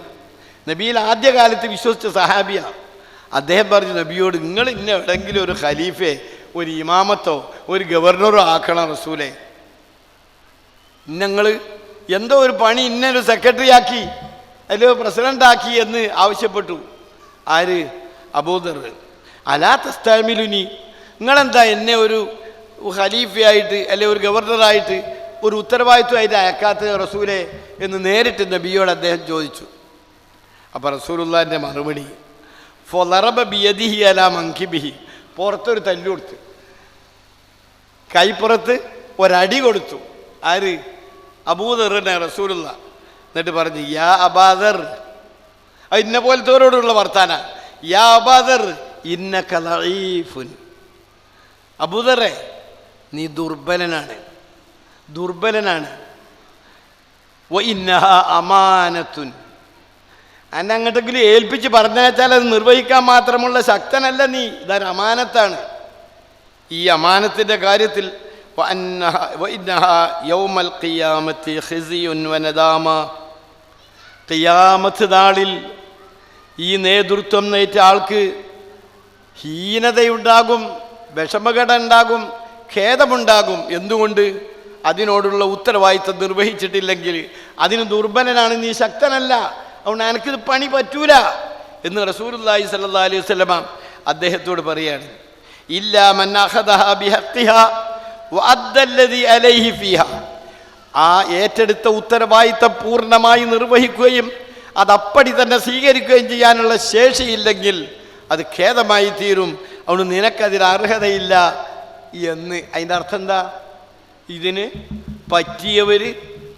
നബിയിൽ ആദ്യകാലത്ത് വിശ്വസിച്ച സഹാബിയാണ്. അദ്ദേഹം പറഞ്ഞു നബിയോട്, നിങ്ങൾ ഇന്ന എവിടെയെങ്കിലും ഒരു ഖലീഫയെ, ഒരു ഇമാമത്തോ ഒരു ഗവർണറോ ആക്കണം റസൂലെ. ഞങ്ങൾ എന്തോ ഒരു പണി ഇന്നൊരു സെക്രട്ടറി ആക്കി അല്ലെങ്കിൽ പ്രസിഡന്റ് ആക്കി എന്ന് ആവശ്യപ്പെട്ടു. ആര്? അബൂദർ. അലാ തസ്തഅ്മിലുനി, നിങ്ങളെന്താ എന്നെ ഒരു ഖലീഫയായിട്ട് അല്ലെ ഒരു ഗവർണറായിട്ട് ഒരു ഉത്തരവാദിത്വമായിട്ട് അയക്കാത്ത റസൂലെ എന്ന് നേരിട്ട് നബിയോട് അദ്ദേഹം ചോദിച്ചു. അപ്പം റസൂലുള്ളാഹിൻ്റെ മറുപടി, ഫളറബ ബിയദിഹി അലാ മൻകിബിഹി, പുറത്തൊരു തല്ലു കൊടുത്ത്, കൈപ്പുറത്ത് ഒരടി കൊടുത്തു. ആര്? അബൂദറിനെ റസൂലുള്ള. എന്നിട്ട് പറഞ്ഞു, യാ അബാദർ, ഇന്ന പോലത്തോരോടുള്ള വർത്താന, യാ അബാദർ ഇന്നക ലഈഫുൻ, അബൂദറെ നീ ദുർബലനാണ്, ദുർബലനാണ്. വ ഇന്നഹാ അമാനത്തുൻ, എന്നെ അങ്ങോട്ടെങ്കിലും ഏൽപ്പിച്ച് പറഞ്ഞാൽ അത് നിർവഹിക്കാൻ മാത്രമുള്ള ശക്തനല്ല നീ, ഇതൊരു അമാനത്താണ്. ഈ അമാനത്തിൻ്റെ കാര്യത്തിൽ യൗമൽ ഖിയാമത്തി ഖിസിയുൻ വനദാമ, ഖിയാമത്ത് നാളിൽ ഈ നേതൃത്വം നയിച്ച ആൾക്ക് ഹീനതയുണ്ടാകും, വിഷമകട ഉണ്ടാകും, ഖേദമുണ്ടാകും. എന്തുകൊണ്ട്? അതിനോടുള്ള ഉത്തരവാദിത്വം നിർവഹിച്ചിട്ടില്ലെങ്കിൽ. അതിന് ദുർബലനാണ്, നീ ശക്തനല്ല, അതുകൊണ്ട് എനിക്കിത് പണി പറ്റൂല എന്ന് റസൂലുള്ളാഹി സ്വല്ലല്ലാഹു അലൈഹി വസല്ലം അദ്ദേഹത്തോട് പറയാണ്. ഇല്ലാ മൻ അഖദഹ ബിഹഖിഹാ വഅദ്ദല്ലദി അലൈഹി ഫീഹാ, ആ ഏറ്റെടുത്ത ഉത്തരവാദിത്വം പൂർണ്ണമായി നിർവഹിക്കുകയും അതപ്പടി തന്നെ സ്വീകരിക്കുകയും ചെയ്യാനുള്ള ശേഷിയില്ലെങ്കിൽ അത് ഖേദമായി തീരും. അതുകൊണ്ട് നിനക്കതിന് അർഹതയില്ല എന്ന്. അതിൻ്റെ അർത്ഥം എന്താ? ഇതിന് പറ്റിയവർ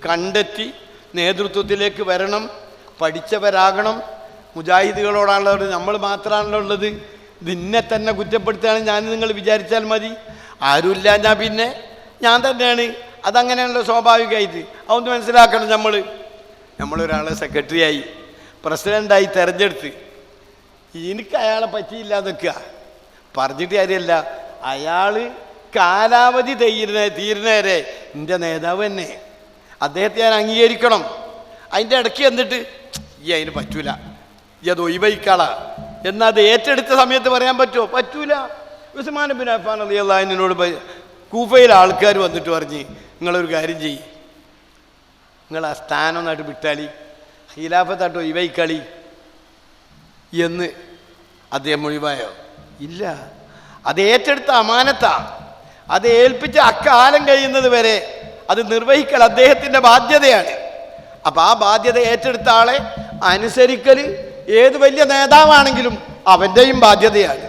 കണ്ടെത്തി നേതൃത്വത്തിലേക്ക് വരണം, പഠിച്ചവരാകണം. മുജാഹിദുകളോടാണുള്ളത്, നമ്മൾ മാത്രമാണല്ലോ ഉള്ളത്. നിന്നെ തന്നെ കുറ്റപ്പെടുത്തുകയാണ് ഞാൻ നിങ്ങൾ വിചാരിച്ചാൽ മതി. ആരുമില്ല ഞാൻ പിന്നെ ഞാൻ തന്നെയാണ്. അതങ്ങനെയാണല്ലോ സ്വാഭാവികമായിട്ട്. അതൊന്ന് മനസ്സിലാക്കണം. നമ്മളൊരാളെ സെക്രട്ടറിയായി പ്രസിഡൻ്റായി തിരഞ്ഞെടുത്ത് എനിക്ക് അയാളെ പറ്റിയില്ല എന്നൊക്കെ പറഞ്ഞിട്ട് കാര്യമല്ല. അയാൾ കാലാവധി തീരുന്നവരെ എൻ്റെ നേതാവ് തന്നെ, അദ്ദേഹത്തെ ഞാൻ അംഗീകരിക്കണം. അതിൻ്റെ ഇടയ്ക്ക് എന്നിട്ട് ഈ അതിന് പറ്റൂല, ഈ അത് ഒഴിവയിക്കാളാ എന്നാൽ അത് ഏറ്റെടുത്ത സമയത്ത് പറയാൻ പറ്റുമോ? പറ്റൂല. ഉസ്മാൻ ബിൻ അഫ്ഫാൻ റളിയല്ലാഹു അൻഹുവിനോട് കൂഫയിലെ ആൾക്കാർ വന്നിട്ട് പറഞ്ഞ് നിങ്ങളൊരു കാര്യം ചെയ്യ്, നിങ്ങൾ ആ സ്ഥാനം നട്ട് വിട്ടാളി, ഖിലാഫത്തായിട്ട് ഒഴിവയിക്കളി എന്ന്. അദ്ദേഹം ഒഴിവായോ? ഇല്ല. അത് ഏറ്റെടുത്ത അമാനത്താ. അത് ഏൽപ്പിച്ച് അക്കാലം കഴിയുന്നത് വരെ അത് നിർവഹിക്കൽ അദ്ദേഹത്തിൻ്റെ ബാധ്യതയാണ്. അപ്പം ആ ബാധ്യത ഏറ്റെടുത്ത ആളെ അനുസരിക്കൽ ഏത് വലിയ നേതാവാണെങ്കിലും അവൻ്റെയും ബാധ്യതയാണ്.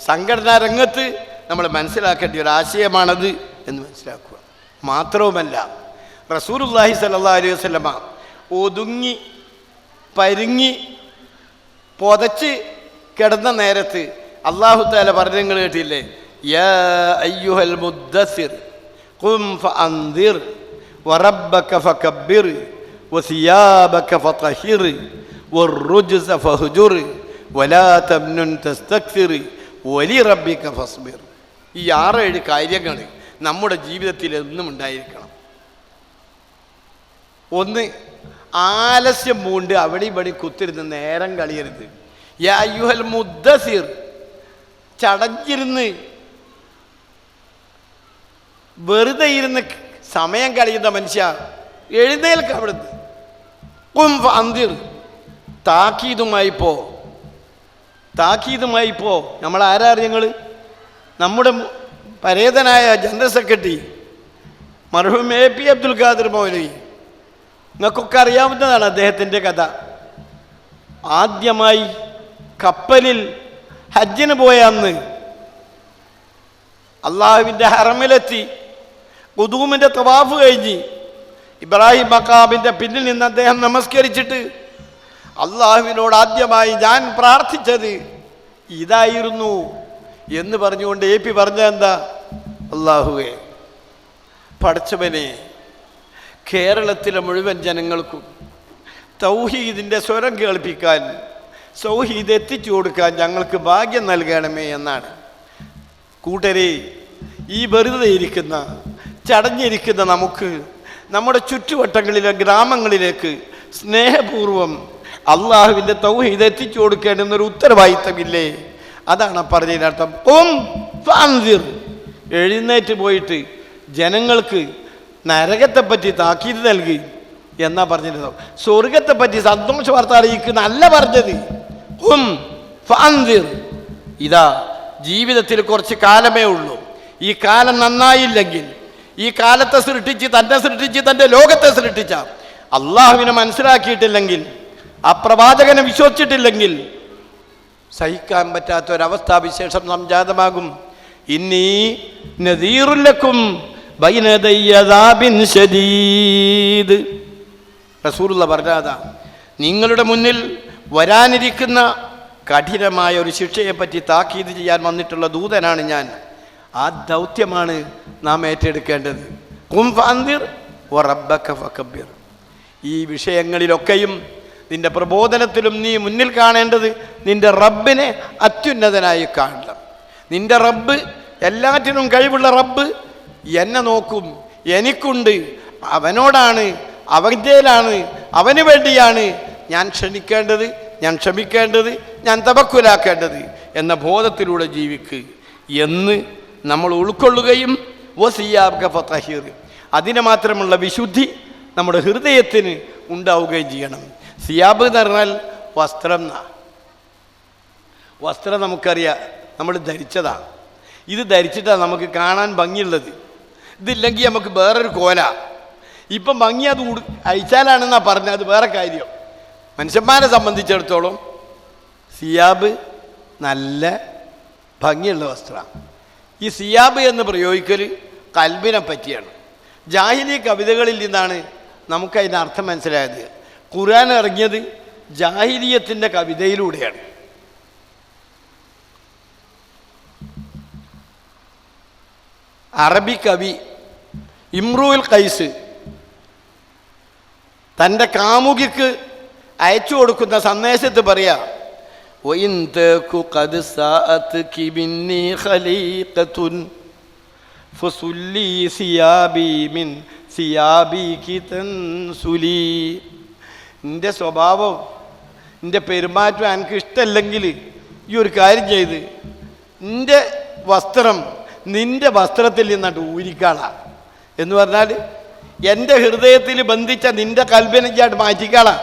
സംഘടനാ രംഗത്ത് നമ്മൾ മനസ്സിലാക്കേണ്ട ഒരു ആശയമാണത് എന്ന് മനസ്സിലാക്കുക. മാത്രവുമല്ല, റസൂലുള്ളാഹി സ്വല്ലല്ലാഹു അലൈഹി വസല്ലമ ഒതുങ്ങി പരുങ്ങി പൊതച്ച് കിടന്ന നേരത്ത് അല്ലാഹു തആല പറഞ്ഞു, നിങ്ങൾ കേട്ടില്ലേ, യാ അയ്യുഹൽ മുദ്ദസ്സിർ ഖും ഫഅൻദിർ വറബ്ബക ഫകബ്ബിർ വസിയാബക ഫതഹിർ വറുജ്സ ഫഹ്ജുർ വലാ തംനുൻ തസ്തക്സിർ വലിറബ്ബിക ഫസ്ബിർ. ഈ 6-7 കാര്യങ്ങൾ നമ്മുടെ ജീവിതത്തിൽ എന്നും ഉണ്ടായിരിക്കണം. ഒന്ന്, ആലസ്യം പൂണ്ട് അവിടെ ഇവിടെ കുത്തിരുന്ന് നേരം കളിയരുത്. യാ അയ്യുഹൽ മുദ്ദസ്സിർ, ചടഞ്ഞിരുന്ന് വെറുതെ ഇരുന്ന് സമയം കളയുന്ന മനുഷ്യ, എഴുന്നേൽക്ക് അവിടുന്ന്. ഖും ഫഅൻദിർ, താക്കീതുമായി പോ. നമ്മൾ ആരാ? ഞങ്ങൾ നമ്മുടെ പരേതനായ ജനറൽ സെക്രട്ടറി മർഹൂം AP അബ്ദുൽ ഖാദിർ മൗലവി, നിങ്ങൾക്കൊക്കെ അറിയാവുന്നതാണ് അദ്ദേഹത്തിൻ്റെ കഥ. ആദ്യമായി കപ്പലിൽ ഹജ്ജിന് പോയ അന്ന് അള്ളാഹുവിൻ്റെ ഹറമിലെത്തി ഖുദൂമിൻ്റെ തവാഫ് കഴിഞ്ഞ് ഇബ്രാഹിം മഖാമിൻ്റെ പിന്നിൽ നിന്ന് അദ്ദേഹം നമസ്കരിച്ചിട്ട് അള്ളാഹുവിനോട് ആദ്യമായി ഞാൻ പ്രാർത്ഥിച്ചത് ഇതായിരുന്നു എന്ന് പറഞ്ഞുകൊണ്ട് AP പറഞ്ഞ എന്താ? അള്ളാഹുവേ, പടച്ചവനെ, കേരളത്തിലെ മുഴുവൻ ജനങ്ങൾക്കും തൗഹീദിൻ്റെ സ്വരം കേൾപ്പിക്കാൻ, തൗഹീദ് എത്തിച്ചു കൊടുക്കാൻ ഞങ്ങൾക്ക് ഭാഗ്യം നൽകണമേ എന്നാണ്. കൂട്ടരെ, ഈ വെറുതെ ഇരിക്കുന്ന ചടഞ്ഞിരിക്കുന്ന നമുക്ക് നമ്മുടെ ചുറ്റുവട്ടങ്ങളിലെ ഗ്രാമങ്ങളിലേക്ക് സ്നേഹപൂർവം അള്ളാഹുവിൻ്റെ തൗഹീദ് എത്തിച്ചു കൊടുക്കേണ്ടുന്നൊരു ഉത്തരവാദിത്തമില്ലേ? അതാണ് പറഞ്ഞതിനർത്ഥം. ഫഅൻദിർ, എഴുന്നേറ്റ് പോയിട്ട് ജനങ്ങൾക്ക് നരകത്തെപ്പറ്റി താക്കീത് നൽകി എന്നാ പറഞ്ഞിരുന്നത്. സ്വർഗത്തെപ്പറ്റി സന്തോഷ വാർത്ത അറിയിക്കുന്ന അല്ല പറഞ്ഞത്. ഫഅൻദിർ, ഇതാ ജീവിതത്തിൽ കുറച്ച് കാലമേ ഉള്ളൂ. ഈ കാലം നന്നായില്ലെങ്കിൽ, ഈ കാലത്തെ സൃഷ്ടിച്ച് തൻ്റെ ലോകത്തെ സൃഷ്ടിച്ച അള്ളാഹുവിനെ മനസ്സിലാക്കിയിട്ടില്ലെങ്കിൽ, ആ പ്രവാചകനെ വിശ്വസിച്ചിട്ടില്ലെങ്കിൽ സഹിക്കാൻ പറ്റാത്ത ഒരവസ്ഥാവിശേഷം സംജാതമാകും. ഇന്നീ നദീറുൽ ലക്കും ബൈന യദയ്യ അദാബിൻ ശദീദ്. റസൂലുള്ള പറഞ്ഞതാ, നിങ്ങളുടെ മുന്നിൽ വരാനിരിക്കുന്ന കഠിനമായ ഒരു ശിക്ഷയെപ്പറ്റി താക്കീത് ചെയ്യാൻ വന്നിട്ടുള്ള ദൂതനാണ് ഞാൻ. ആ ദൗത്യമാണ് നാം ഏറ്റെടുക്കേണ്ടത്. ഖും ഫഅൻദിർ വറബ്ബക ഫകബ്ബിർ. ഈ വിഷയങ്ങളിലൊക്കെയും നിന്റെ പ്രബോധനത്തിലും നീ മുന്നിൽ കാണേണ്ടത് നിന്റെ റബ്ബിനെ അത്യുന്നതനായി കാണണം. നിന്റെ റബ്ബ്, എല്ലാറ്റിനും കഴിവുള്ള റബ്ബ് എന്നെ നോക്കും, എനിക്കുണ്ട്, അവനോടാണ്, അവൻ്റെയിലാണ്, അവന് വേണ്ടിയാണ് ഞാൻ ക്ഷണിക്കേണ്ടത്, ഞാൻ ക്ഷമിക്കേണ്ടത്, ഞാൻ തവക്കുലാക്കേണ്ടത് എന്ന ബോധത്തിലൂടെ ജീവിക്കുക എന്ന് നമ്മൾ ഉൾക്കൊള്ളുകയും വസിയാബക ഫതഹിർ, അതിന് മാത്രമുള്ള വിശുദ്ധി നമ്മുടെ ഹൃദയത്തിന് ഉണ്ടാവുകയും ചെയ്യണം. സിയാബ് എന്ന് പറഞ്ഞാൽ വസ്ത്രം. വസ്ത്രം നമുക്കറിയാം, നമ്മൾ ധരിച്ചതാണ്. ഇത് ധരിച്ചിട്ടാണ് നമുക്ക് കാണാൻ ഭംഗിയുള്ളത്. ഇതില്ലെങ്കിൽ നമുക്ക് വേറൊരു കോല. ഇപ്പം ഭംഗി അത് അയച്ചാലാണെന്നാണ് പറഞ്ഞത്, അത് വേറെ കാര്യം. മനുഷ്യന്മാരെ സംബന്ധിച്ചിടത്തോളം സിയാബ് നല്ല ഭംഗിയുള്ള വസ്ത്രമാണ്. ഈ സിയാബ് എന്ന് പ്രയോഗിക്കൽ കൽബിനെ പറ്റിയാണ്. ജാഹിലി കവിതകളിൽ നിന്നാണ് നമുക്കതിൻ്റെ അർത്ഥം മനസ്സിലായത്. ഖുർആൻ ഇറങ്ങിയത് ജാഹിലിയത്തിൻ്റെ കവിതയിലൂടെയാണ്. അറബി കവി ഇമ്രുൽ ഖൈസ് തൻ്റെ കാമുകിക്ക് അയച്ചു കൊടുക്കുന്ന സന്ദേശത്ത് പറയാ, നിന്റെ സ്വഭാവം നിന്റെ പെരുമാറ്റം എനിക്ക് ഇഷ്ടമല്ലെങ്കിൽ ഈ ഒരു കാര്യം ചെയ്ത് നിന്റെ വസ്ത്രം നിന്റെ വസ്ത്രത്തിൽ നിന്നിട്ട് ഊരിക്കാളാ എന്ന് പറഞ്ഞാൽ എൻ്റെ ഹൃദയത്തിൽ ബന്ധിച്ച നിന്റെ കൽബിനെക്കാട്ട് മാറ്റിക്കാളാ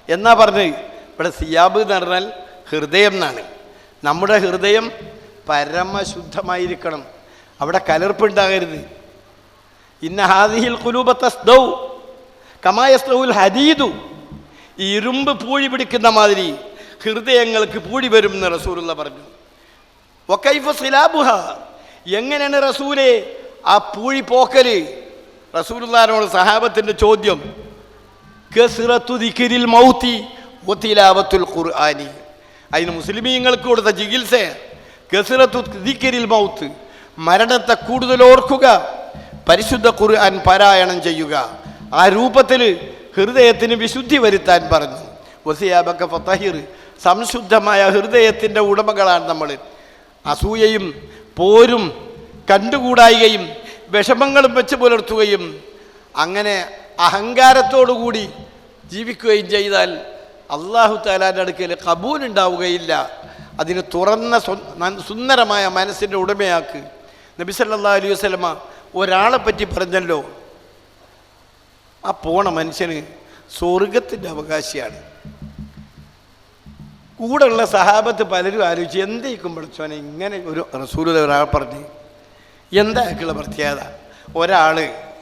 എന്നാ പറഞ്ഞത്. ഇവിടെ സിയാബ് എന്ന് പറഞ്ഞാൽ ഹൃദയം എന്നാണ്. നമ്മുടെ ഹൃദയം പരമശുദ്ധമായിരിക്കണം, അവിടെ കലർപ്പുണ്ടാകരുത്. ഇന്ന ഹാദിഹിൽ ഖുലൂബ തസ്ദൗ കമാ യസ്ദൗൽ ഹദീദു, ഇരുമ്പ് പൂഴി പിടിക്കുന്ന മാതിരി ഹൃദയങ്ങൾക്ക് പൂഴി വരും എന്ന് റസൂലുള്ള പറഞ്ഞു. വകൈഫ സിലാബുഹ, എങ്ങനെയാണ് റസൂലെ ആ പൂഴി പോക്കല്? റസൂലുള്ളാഹിനോട് സഹാബത്തിൻ്റെ ചോദ്യം, കസ്റത്തു ദിക്രിൽ മൗതി വതിലാവത്തുൽ ഖുർആനി, അതിന് മുസ്ലിമീങ്ങൾക്ക് കൊടുത്ത ചികിത്സ കസ്റത്തു ദിക്രിൽ മൗത്ത്, മരണത്തെ കൂടുതൽ ഓർക്കുക, പരിശുദ്ധ ഖുർആൻ പാരായണം ചെയ്യുക. ആ രൂപത്തിൽ ഹൃദയത്തിന് വിശുദ്ധി വരുത്താൻ പറഞ്ഞു. വസിയാബക ഫതഹിർ, സംശുദ്ധമായ ഹൃദയത്തിൻ്റെ ഉടമകളാണ് നമ്മൾ. അസൂയയും പോരും കണ്ടുകൂടായികയും വിഷമങ്ങളും വെച്ച് പുലർത്തുകയും അങ്ങനെ അഹങ്കാരത്തോടുകൂടി ജീവിക്കുകയും ചെയ്താൽ അല്ലാഹു തആലാന്റെ അടുക്കൽ ഖബൂൽ ഉണ്ടാവുകയില്ല. അതിന് തുറന്ന സുന്ദരമായ മനസ്സിൻ്റെ ഉടമയാക്ക്. നബി സല്ലല്ലാഹു അലൈഹി വസല്ലമ ഒരാളെ പറ്റി പറഞ്ഞല്ലോ, ആ പോണ മനുഷ്യന് സ്വർഗത്തിൻ്റെ അവകാശിയാണ്. കൂടെയുള്ള സഹാബത്ത് പലരും ആലോചിച്ച് എന്തേക്കും പഠിച്ചോനെ ഇങ്ങനെ ഒരു റസൂലുള്ളാഹി ഒരാൾ പറഞ്ഞു, എന്താ അയാൾക്കുള്ള പ്രത്യേകത? ഒരാൾ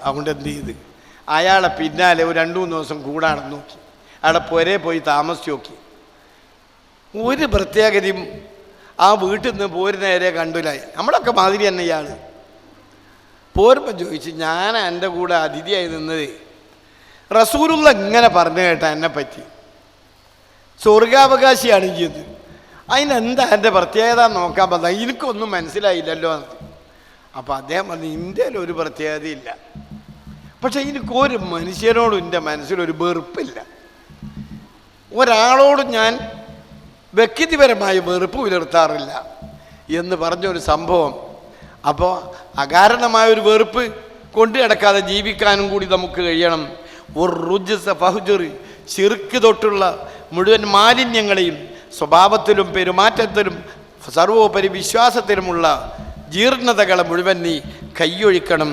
അതുകൊണ്ട് എന്ത് ചെയ്ത് അയാളെ പിന്നാലെ ഒരു 2-3 ദിവസം കൂടാണെന്ന് നോക്കി, അയാളെ പുരേ പോയി താമസിച്ച് നോക്കി. ഒരു പ്രത്യേകതയും ആ വീട്ടിൽ നിന്ന് പോരുന്ന നേരെ കണ്ടില്ലായി. നമ്മളൊക്കെ മാതിരി തന്നെ ഇയാൾ പോരുമ്പോൾ ചോദിച്ചു, ഞാൻ എൻ്റെ കൂടെ അതിഥിയായി നിന്നത് റസൂലുള്ള ഇങ്ങനെ പറഞ്ഞു കേട്ട എന്നെ പറ്റി സ്വർഗാവകാശിയാണ് ചെയ്ത്, അതിനെന്താ എൻ്റെ പ്രത്യേകത നോക്കാൻ പറഞ്ഞാൽ എനിക്കൊന്നും മനസ്സിലായില്ലല്ലോ. അപ്പം അദ്ദേഹം പറഞ്ഞു, ഇന്ത്യയിൽ ഒരു പ്രത്യേകതയില്ല, പക്ഷെ എനിക്കൊരു മനുഷ്യനോടും എൻ്റെ മനസ്സിലൊരു വെറുപ്പില്ല. ഒരാളോടും ഞാൻ വ്യക്തിപരമായ വെറുപ്പ് പുലർത്താറില്ല എന്ന് പറഞ്ഞൊരു സംഭവം. അപ്പോൾ അകാരണമായൊരു വെറുപ്പ് കൊണ്ടു നടക്കാതെ ജീവിക്കാനും കൂടി നമുക്ക് കഴിയണം. ശിർക്ക് തൊട്ടുള്ള മുഴുവൻ മാലിന്യങ്ങളെയും സ്വഭാവത്തിലും പെരുമാറ്റത്തിലും സർവോപരി വിശ്വാസത്തിലുമുള്ള ജീർണതകളെ മുഴുവൻ നീ കയ്യൊഴിക്കണം.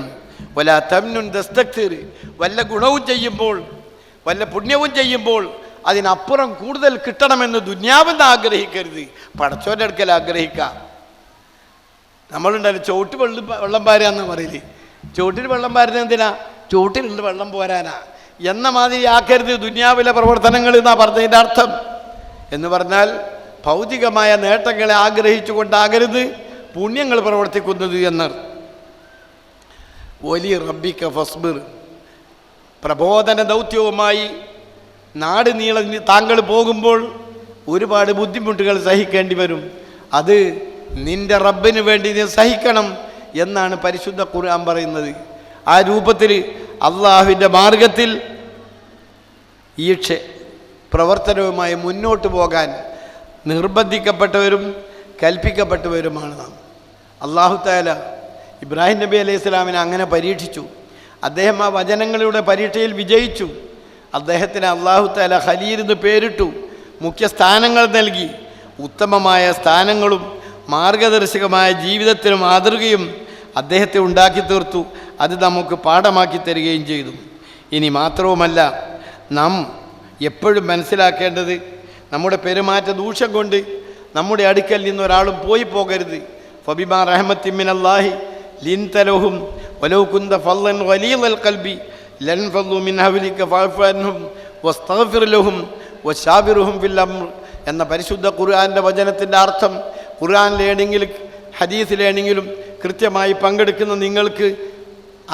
വല തംനുൻ ദസ്തക്തിർ, വല്ല ഗുണവും ചെയ്യുമ്പോൾ വല്ല പുണ്യവും ചെയ്യുമ്പോൾ അതിനപ്പുറം കൂടുതൽ കിട്ടണമെന്ന് ദുന്യാവെന്ന് ആഗ്രഹിക്കരുത്, പടച്ചോൻ്റെ അടുക്കൽ ആഗ്രഹിക്കാം. നമ്മളുണ്ടല്ലോ ചോട്ട് വെള്ളം പാരാന്ന് പറയില്ലേ, ചോട്ടിൽ വെള്ളം പാരുന്നത് എന്തിനാ? ചോട്ടിലുണ്ട് വെള്ളം പോരാനാ എന്ന മാതിരി ആക്കരുത് ദുന്യാവിലെ പ്രവർത്തനങ്ങൾ എന്നാ പറഞ്ഞതിൻ്റെ അർത്ഥം. എന്ന് പറഞ്ഞാൽ ഭൗതികമായ നേട്ടങ്ങളെ ആഗ്രഹിച്ചു കൊണ്ടാകരുത് പുണ്യങ്ങൾ പ്രവർത്തിക്കുന്നത് എന്നർത്ഥം. വലിയ റബ്ബിക ഫസ്ബിർ, പ്രബോധന ദൗത്യവുമായി നാട് നീളെ താങ്കൾ പോകുമ്പോൾ ഒരുപാട് ബുദ്ധിമുട്ടുകൾ സഹിക്കേണ്ടി വരും. അത് നിന്റെ റബ്ബിന് വേണ്ടി നീ സഹിക്കണം എന്നാണ് പരിശുദ്ധ ഖുർആൻ പറയുന്നത്. ആ രൂപത്തിൽ അള്ളാഹുവിൻ്റെ മാർഗത്തിൽ ഈ പ്രവർത്തനവുമായി മുന്നോട്ട് പോകാൻ നിർബന്ധിക്കപ്പെട്ടവരും കൽപ്പിക്കപ്പെട്ടവരുമാണ് നാം. അല്ലാഹു തആല ഇബ്രാഹിം നബി അലൈഹി സ്വലാമിനെ അങ്ങനെ പരീക്ഷിച്ചു. അദ്ദേഹം ആ വചനങ്ങളുടെ പരീക്ഷയിൽ വിജയിച്ചു. അദ്ദേഹത്തിന് അല്ലാഹു തആല ഖലീൽ എന്ന് പേരിട്ടു, മുഖ്യ സ്ഥാനങ്ങൾ നൽകി. ഉത്തമമായ സ്ഥാനങ്ങളും മാർഗദർശകമായ ജീവിതത്തിന് മാതൃകയും അദ്ദേഹത്തെ ഉണ്ടാക്കി തീർത്തു. അത് നമുക്ക് പാഠമാക്കി തരികയും ചെയ്തു. ഇനി മാത്രവുമല്ല, നാം എപ്പോഴും മനസ്സിലാക്കേണ്ടത് നമ്മുടെ പെരുമാറ്റ ദൂഷ്യം കൊണ്ട് നമ്മുടെ അടുക്കൽ നിന്നൊരാളും പോയി പോകരുത്. ഫബിമാ റഹ്മത്തിൻ മിനല്ലാഹി ലിൻതലഹും വലൗ കുന്ത ഫല്ലൻ ഗലീദൽ ഖൽബി ലൻഫളു മിൻ ഹവ്ലിക ഫഅഫു അൻഹും വസ്തഗ്ഫിർ ലഹും വശാബിറുഹും ഫിൽ അംർ എന്ന പരിശുദ്ധ ഖുർആന്റെ വചനത്തിൻ്റെ അർത്ഥം ഖുർആൻ ലേണിങ്ങിലും ഹദീസ് ലേണിങ്ങിലും കൃത്യമായി പങ്കെടുക്കുന്ന നിങ്ങൾക്ക്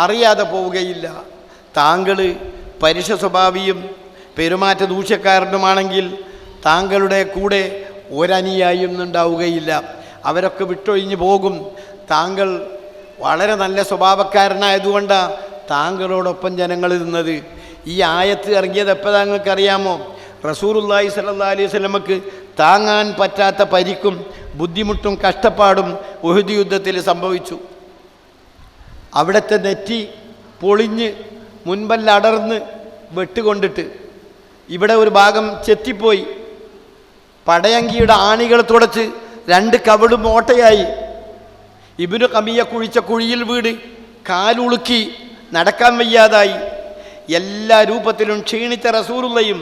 അറിയാതെ പോവുകയില്ല. താങ്കൾ പരുഷ സ്വഭാവിയും പെരുമാറ്റ ദൂഷ്യക്കാരനുമാണെങ്കിൽ താങ്കളുടെ കൂടെ ഒരനുയായിയും ഉണ്ടാവുകയില്ല. അവരൊക്കെ വിട്ടൊഴിഞ്ഞു പോകും. താങ്കൾ വളരെ നല്ല സ്വഭാവക്കാരനായതുകൊണ്ടാണ് താങ്കളോടൊപ്പം ജനങ്ങൾ നിന്നത്. ഈ ആയത്ത് ഇറങ്ങിയത് എപ്പോൾ താങ്കൾക്കറിയാമോ? റസൂലുള്ളാഹി സ്വല്ലല്ലാഹി അലൈഹി വസല്ലമക്ക് താങ്ങാൻ പറ്റാത്ത പരിക്കും ബുദ്ധിമുട്ടും കഷ്ടപ്പാടും ഉഹുദ് യുദ്ധത്തിൽ സംഭവിച്ചു. അവിടുത്തെ നെറ്റി പൊളിഞ്ഞ് മുൻപല്ല അടർന്ന് വെട്ടുകൊണ്ടിട്ട് ഇവിടെ ഒരു ഭാഗം ചെത്തിപ്പോയി. പടയങ്കിയുടെ ആണികൾ തുടച്ച് 2 കവിളും ഓട്ടയായി. ഇബ്നു ഖമിയ കുഴിച്ച കുഴിയിൽ വീട് കാലുളുക്കി നടക്കാൻ വയ്യാതായി. എല്ലാ രൂപത്തിലും ക്ഷീണിച്ച റസൂലുള്ളയും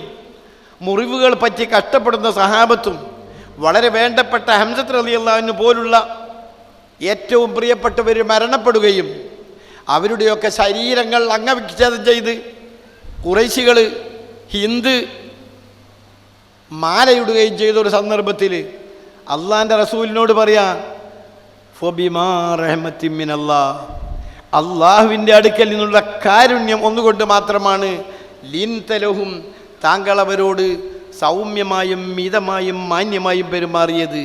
മുറിവുകൾ പറ്റി കഷ്ടപ്പെടുന്ന സഹാബത്തും വളരെ വേണ്ടപ്പെട്ട ഹംസത്ത് റളിയല്ലാഹു അൻഹു പോലുള്ള ഏറ്റവും പ്രിയപ്പെട്ടവർ മരണപ്പെടുകയും അവരുടെയൊക്കെ ശരീരങ്ങൾ അംഗവിച്ഛേദം ചെയ്ത് ഖുറൈശികൾ ഹിന്ദ് മാലയിടുകയും ചെയ്തൊരു സന്ദർഭത്തിൽ അള്ളാൻ്റെ റസൂലിനോട് പറയാ, ഫബിമാ റഹ്മത്തിൻ മിനല്ലാഹ്, അള്ളാഹുവിൻ്റെ അടുക്കൽ നിന്നുള്ള കാരുണ്യം ഒന്നുകൊണ്ട് മാത്രമാണ് ലിൻതലഹും, താങ്കൾ അവരോട് സൗമ്യമായും മിതമായും മാന്യമായും പെരുമാറിയത്.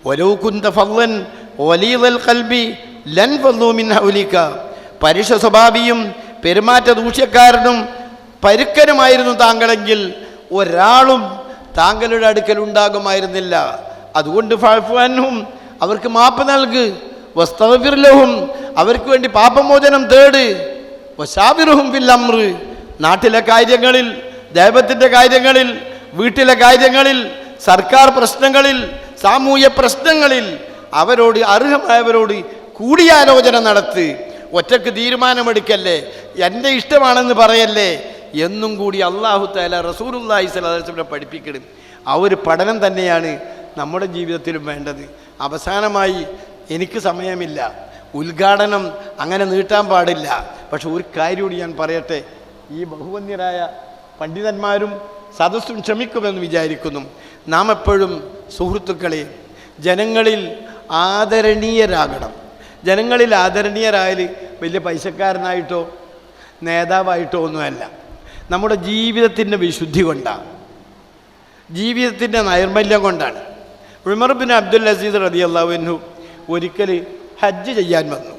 വലൗ കുന്ത ഫളൻ വലീദൽ ഖൽബി ലൻ ഫളു മിൻ ഹൗലിക, പരുഷ സ്വഭാവിയും പെരുമാറ്റ ദൂഷ്യക്കാരനും പരുക്കനുമായിരുന്നു താങ്കളെങ്കിൽ ഒരാളും താങ്കളുടെ അടുക്കൽ ഉണ്ടാകുമായിരുന്നില്ല. അതുകൊണ്ട് ഫഅഫു അൻഹും, അവർക്ക് മാപ്പ് നൽക്, വസ്തഗ്ഫിർ ലഹും, അവർക്ക് വേണ്ടി പാപമോചനം തേട്, വശാവിറുഹും ഫിൽ അംർ, നാട്ടിലെ കാര്യങ്ങളിൽ, ദൈവത്തിൻ്റെ കാര്യങ്ങളിൽ, വീട്ടിലെ കാര്യങ്ങളിൽ, സർക്കാർ പ്രശ്നങ്ങളിൽ, സാമൂഹ്യ പ്രശ്നങ്ങളിൽ അവരോട് അർഹമായവരോട് കൂടിയാലോചന നടത്ത്. ഒറ്റക്ക് തീരുമാനമെടുക്കല്ലേ, എൻ്റെ ഇഷ്ടമാണെന്ന് പറയല്ലേ എന്നും കൂടി അല്ലാഹു തആല റസൂലുള്ളാഹി സ്വല്ലല്ലാഹി അലൈഹി വസല്ലം പഠിപ്പിക്കണം. ആ ഒരു പഠനം തന്നെയാണ് നമ്മുടെ ജീവിതത്തിലും വേണ്ടത്. അവസാനമായി, എനിക്ക് സമയമില്ല, ഉദ്ഘാടനം അങ്ങനെ നീട്ടാൻ പാടില്ല. പക്ഷെ ഒരു കാര്യം കൂടി ഞാൻ പറയട്ടെ. ഈ ബഹുവന്യരായ പണ്ഡിതന്മാരും സദസ്സും ക്ഷമിക്കുമെന്ന് വിചാരിക്കുന്നു. നാം എപ്പോഴും സുഹൃത്തുക്കളെ ജനങ്ങളിൽ ആദരണീയരാകണം. ജനങ്ങളിൽ ആദരണീയരായാൽ വലിയ പൈസക്കാരനായിട്ടോ നേതാവായിട്ടോ ഒന്നുമല്ല, നമ്മുടെ ജീവിതത്തിൻ്റെ വിശുദ്ധി കൊണ്ടാണ്, ജീവിതത്തിൻ്റെ നൈർമല്യം കൊണ്ടാണ്. ഉമർ ബിൻ അബ്ദുൽ അസീസ് റളിയല്ലാഹു അൻഹു ഒരിക്കൽ ഹജ്ജ് ചെയ്യാൻ വന്നു.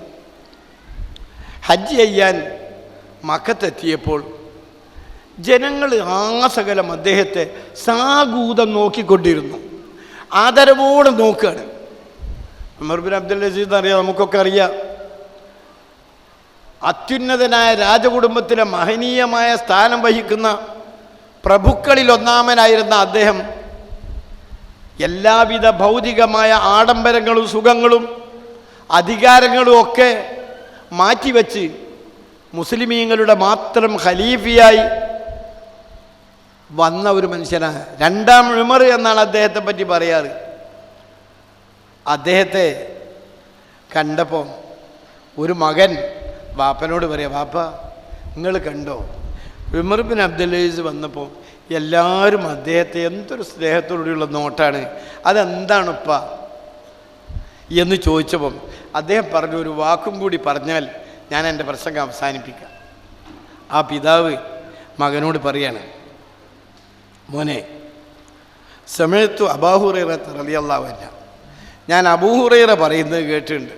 ഹജ്ജ് ചെയ്യാൻ മക്കത്തെത്തിയപ്പോൾ ജനങ്ങൾ ആസകലം അദ്ദേഹത്തെ സാഗൂതം നോക്കിക്കൊണ്ടിരുന്നു, ആദരവോടെ നോക്കുകയാണ്. ഉമർ ബിൻ അബ്ദുൽ അസീസ് അറിയാം, നമുക്കൊക്കെ അറിയാം, അത്യുന്നതനായ രാജകുടുംബത്തിലെ മഹനീയമായ സ്ഥാനം വഹിക്കുന്ന പ്രഭുക്കളിൽ ഒന്നാമനായിരുന്ന അദ്ദേഹം എല്ലാവിധ ഭൗതികമായ ആഡംബരങ്ങളും സുഖങ്ങളും അധികാരങ്ങളും ഒക്കെ മാറ്റിവെച്ച് മുസ്ലിമീങ്ങളുടെ മാത്രം ഖലീഫയായി വന്ന ഒരു മനുഷ്യനാണ്. 2ാം ഉമർ എന്നാണ് അദ്ദേഹത്തെ പറ്റി പറയാറ്. അദ്ദേഹത്തെ കണ്ടപ്പോൾ ഒരു മകൻ ബാപ്പനോട് പറയാം, ബാപ്പ നിങ്ങൾ കണ്ടോ, ഉമർ ബിൻ അബ്ദുൽ അസീസ് വന്നപ്പോൾ എല്ലാവരും അദ്ദേഹത്തെ എന്തൊരു സ്നേഹത്തോടെയുള്ള നോട്ടാണ്, അതെന്താണുപ്പ എന്ന് ചോദിച്ചപ്പം അദ്ദേഹം പറഞ്ഞു, ഒരു വാക്കും കൂടി പറഞ്ഞാൽ ഞാൻ എൻ്റെ പ്രസംഗം അവസാനിപ്പിക്കാം. ആ പിതാവ് മകനോട് പറയാണ്, മോനെ, സമയത്തു അബൂ ഹുറൈറ റളിയല്ലാഹു അൻഹു, ഞാൻ അബൂ ഹുറൈറ പറയുന്നത് കേട്ടിട്ടുണ്ട്.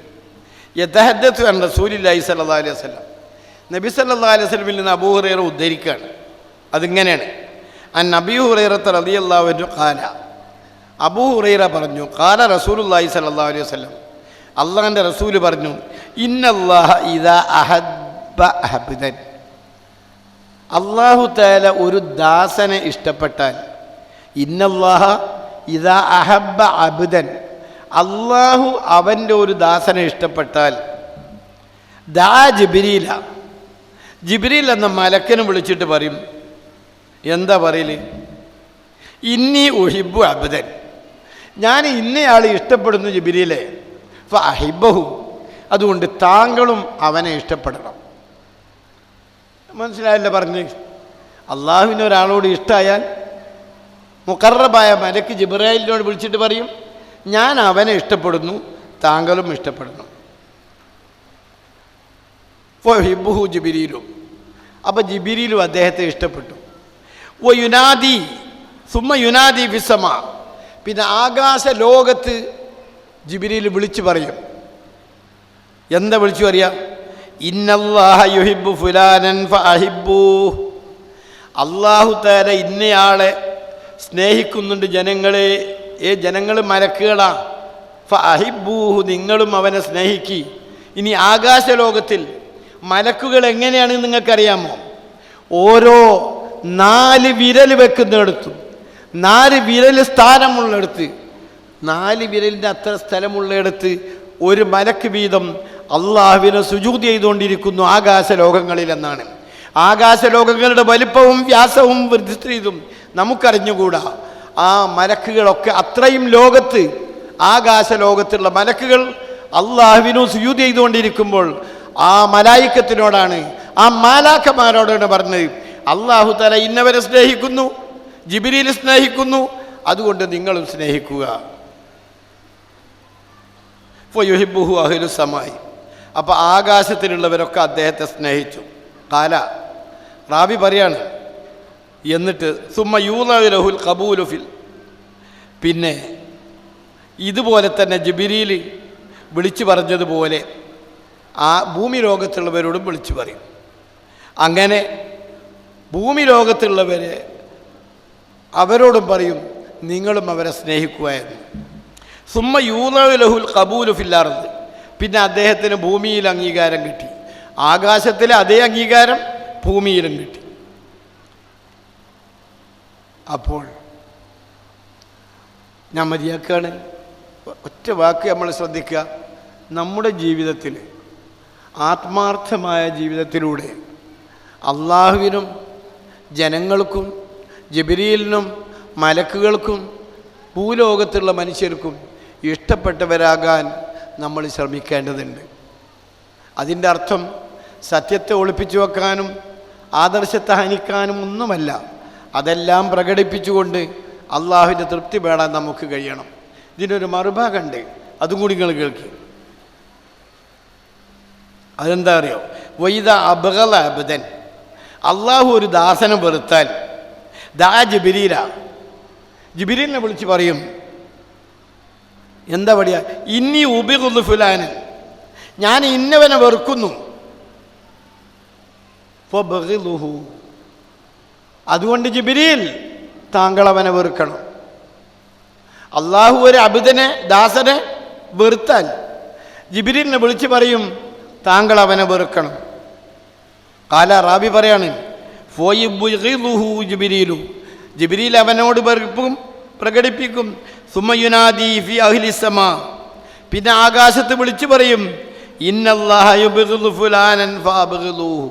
യതഹദ്ദസു അൻ റസൂലില്ലാഹി സ്വല്ലല്ലാഹു അലൈഹി വസല്ലം, നബി സല്ലല്ലാഹു അലൈഹി വസല്ലമിൽ നിന്ന് അബൂ ഹുറൈറ ഉദ്ധരിക്കുകയാണ്. അതിങ്ങനെയാണ്, അൻ അബീ ഹുറൈറ റളിയല്ലാഹു അൻഹു ഖാല, അബൂ ഹുറൈറ പറഞ്ഞു, ഖാല റസൂലുള്ളാഹി സ്വല്ലല്ലാഹു അലൈഹി വസല്ലം, അള്ളാഹുവിൻ്റെ റസൂൽ പറഞ്ഞു, ഇന്നല്ലാഹ ഇദാ അഹബ്ബ അബ്ദൻ, അല്ലാഹു തആല ഒരു ദാസനെ ഇഷ്ടപ്പെട്ടാൽ, ഇന്നല്ലാഹ ഇദാ അഹബ്ബ അബ്ദൻ, അള്ളാഹു അവൻ്റെ ഒരു ദാസനെ ഇഷ്ടപ്പെട്ടാൽ, ദാ ജിബ്രീല, ജിബ്രീൽ എന്ന മലക്കനെ വിളിച്ചിട്ട് പറയും, എന്താ പറയല്, ഇന്നി ഉഹിബ്ബു അബ്ദൻ, ഞാൻ ഇന്നയാൾ ഇഷ്ടപ്പെടുന്നു ജിബ്രീലെ, ഫഅഹിബ്ബഹു, അതുകൊണ്ട് താങ്കളും അവനെ ഇഷ്ടപ്പെടണം. മനസ്സിലായല്ലേ പറഞ്ഞ്? അള്ളാഹുവിന് ഒരാളോട് ഇഷ്ടമായാൽ മുഖറബായ മലക്ക് ജിബ്രായിലിനോട് വിളിച്ചിട്ട് പറയും, ഞാൻ അവനെ ഇഷ്ടപ്പെടുന്നു, താങ്കളും ഇഷ്ടപ്പെടുന്നു. ഫഹിബ്ബുഹു ജിബ്രീലും, അപ്പോൾ ജിബ്രീലും അദ്ദേഹത്തെ ഇഷ്ടപ്പെട്ടു. യുനാദി സുമ്മ യുനാദി ഫിസ്സമ, പിന്നെ ആകാശ ലോകത്ത് ജിബ്രീൽ വിളിച്ചു പറയും. എന്താ വിളിച്ചു പറയുക? ഇന്നല്ലാഹ യുഹിബ്ബു ഫുലാനൻ ഫഅഹിബ്ബൂ, അല്ലാഹു തആല ഇന്നയാളെ സ്നേഹിക്കുന്നുണ്ട് ജനങ്ങളെ. ജനങ്ങൾ മലക്കുകളാ. ഫഅഹിബ്ബൂഹു, നിങ്ങളും അവനെ സ്നേഹിക്കി. ഇനി ആകാശ ലോകത്തിൽ മലക്കുകൾ എങ്ങനെയാണ് നിങ്ങൾക്കറിയാമോ? ഓരോ 4 വിരൽ വെക്കുന്നിടത്തും 4 വിരൽ സ്ഥാനമുള്ളിടത്ത് 4 വിരലിൻ്റെ അത്ര സ്ഥലമുള്ളിടത്ത് ഒരു മലക്ക് വീതം അള്ളാഹുവിനെ സുജൂദ് ചെയ്തുകൊണ്ടിരിക്കുന്നു ആകാശ ലോകങ്ങളിൽ എന്നാണ്. ആകാശ ലോകങ്ങളുടെ വലിപ്പവും വ്യാസവും വിസ്തൃതിയും നമുക്കറിഞ്ഞുകൂടാ. ആ മലക്കുകളൊക്കെ അത്രയും ലോകത്ത്, ആകാശ ലോകത്തുള്ള മലക്കുകൾ അള്ളാഹുവിനു സുജൂദ് ചെയ്തുകൊണ്ടിരിക്കുമ്പോൾ ആ മലായിക്കത്തിനോടാണ്, ആ മാലാക്കന്മാരോടാണ് പറഞ്ഞത്, അള്ളാഹു തആല ഇന്നവരെ സ്നേഹിക്കുന്നു, ജിബ്രീൽ സ്നേഹിക്കുന്നു, അതുകൊണ്ട് നിങ്ങളും സ്നേഹിക്കുക. ഫയുഹിബ്ബുഹു അഹ്ലു സമായി, അപ്പോൾ ആകാശത്തിലുള്ളവരൊക്കെ അദ്ദേഹത്തെ സ്നേഹിച്ചു. കാല റാബി പറയാണ്, എന്നിട്ട് സുമ്മ യൂലഹുൽ ഖബൂലു ഫിൽ, പിന്നെ ഇതുപോലെ തന്നെ ജിബ്രീൽ വിളിച്ചു പറഞ്ഞതുപോലെ ആ ഭൂമി ലോകത്തുള്ളവരോടും വിളിച്ചു പറയും. അങ്ങനെ ഭൂമി ലോകത്തുള്ളവരെ അവരോടും പറയും, നിങ്ങളും അവരെ സ്നേഹിക്കുക എന്ന്. സുമ്മ യൂലഹുൽ ഖബൂലു ഫിൽ അർദ്, പിന്നെ അദ്ദേഹത്തിന് ഭൂമിയിൽ അംഗീകാരം കിട്ടി. ആകാശത്തിലെ അതേ അംഗീകാരം ഭൂമിയിലും കിട്ടി. അപ്പോൾ ഞാൻ മതിയാക്കുകയാണ്. ഒറ്റ വാക്ക് നമ്മൾ ശ്രദ്ധിക്കുക. നമ്മുടെ ജീവിതത്തിൽ ആത്മാർത്ഥമായ ജീവിതത്തിലൂടെ അള്ളാഹുവിനും ജനങ്ങൾക്കും ജിബ്രീലിനും മലക്കുകൾക്കും ഭൂലോകത്തുള്ള മനുഷ്യർക്കും ഇഷ്ടപ്പെട്ടവരാകാൻ നമ്മൾ ശ്രമിക്കേണ്ടതുണ്ട്. അതിൻ്റെ അർത്ഥം സത്യത്തെ ഒളിപ്പിച്ചു വെക്കാനും ആദർശത്തെ ഹനിക്കാനും ഒന്നുമല്ല. അതെല്ലാം പ്രകടിപ്പിച്ചുകൊണ്ട് അള്ളാഹുവിൻ്റെ തൃപ്തി പേടാൻ നമുക്ക് കഴിയണം. ഇതിനൊരു മറുഭാഗമുണ്ട്, അതും കൂടി നിങ്ങൾ കേൾക്കുക. അതെന്താ അറിയോ? വൈദ അബ്ഗള അബ്ദൻ, അള്ളാഹു ഒരു ദാസനെ വെറുത്താൽ ദാ ജിബ്രീല, ജിബ്രീലിനെ വിളിച്ച് പറയും, എന്താ പറയുക? ഇന്നി ഉബിഗുദു ഫുലാനൻ, ഞാൻ ഇന്നവനെ വെറുക്കുന്നു. ഫബഗിദുഹു, അതുകൊണ്ട് ജിബ്രീൽ താങ്കൾ അവനെ വെറുക്കണം. അള്ളാഹു ഒരു അബ്ദനെ, ദാസനെ വെറുത്താൽ ജിബ്രീലിനെ വിളിച്ച് പറയും, താങ്കൾ അവനെ വെറുക്കണം. കാല റാബി പറയാണ്, ഫയബ്ഗിദുഹു ജിബ്രീലു, ജിബ്രീൽ അവനോട് വെറുപ്പും പ്രകടിപ്പിക്കും. സുമയുനാദി ഫി അഹ്ലിസ്സമാ, പിന്നെ ആകാശത്ത് വിളിച്ചു പറയും, ഇന്നല്ലാഹ യുബ്ഗിദു ഫുലാനൻ ഫഅബ്ഗിദൂഹു,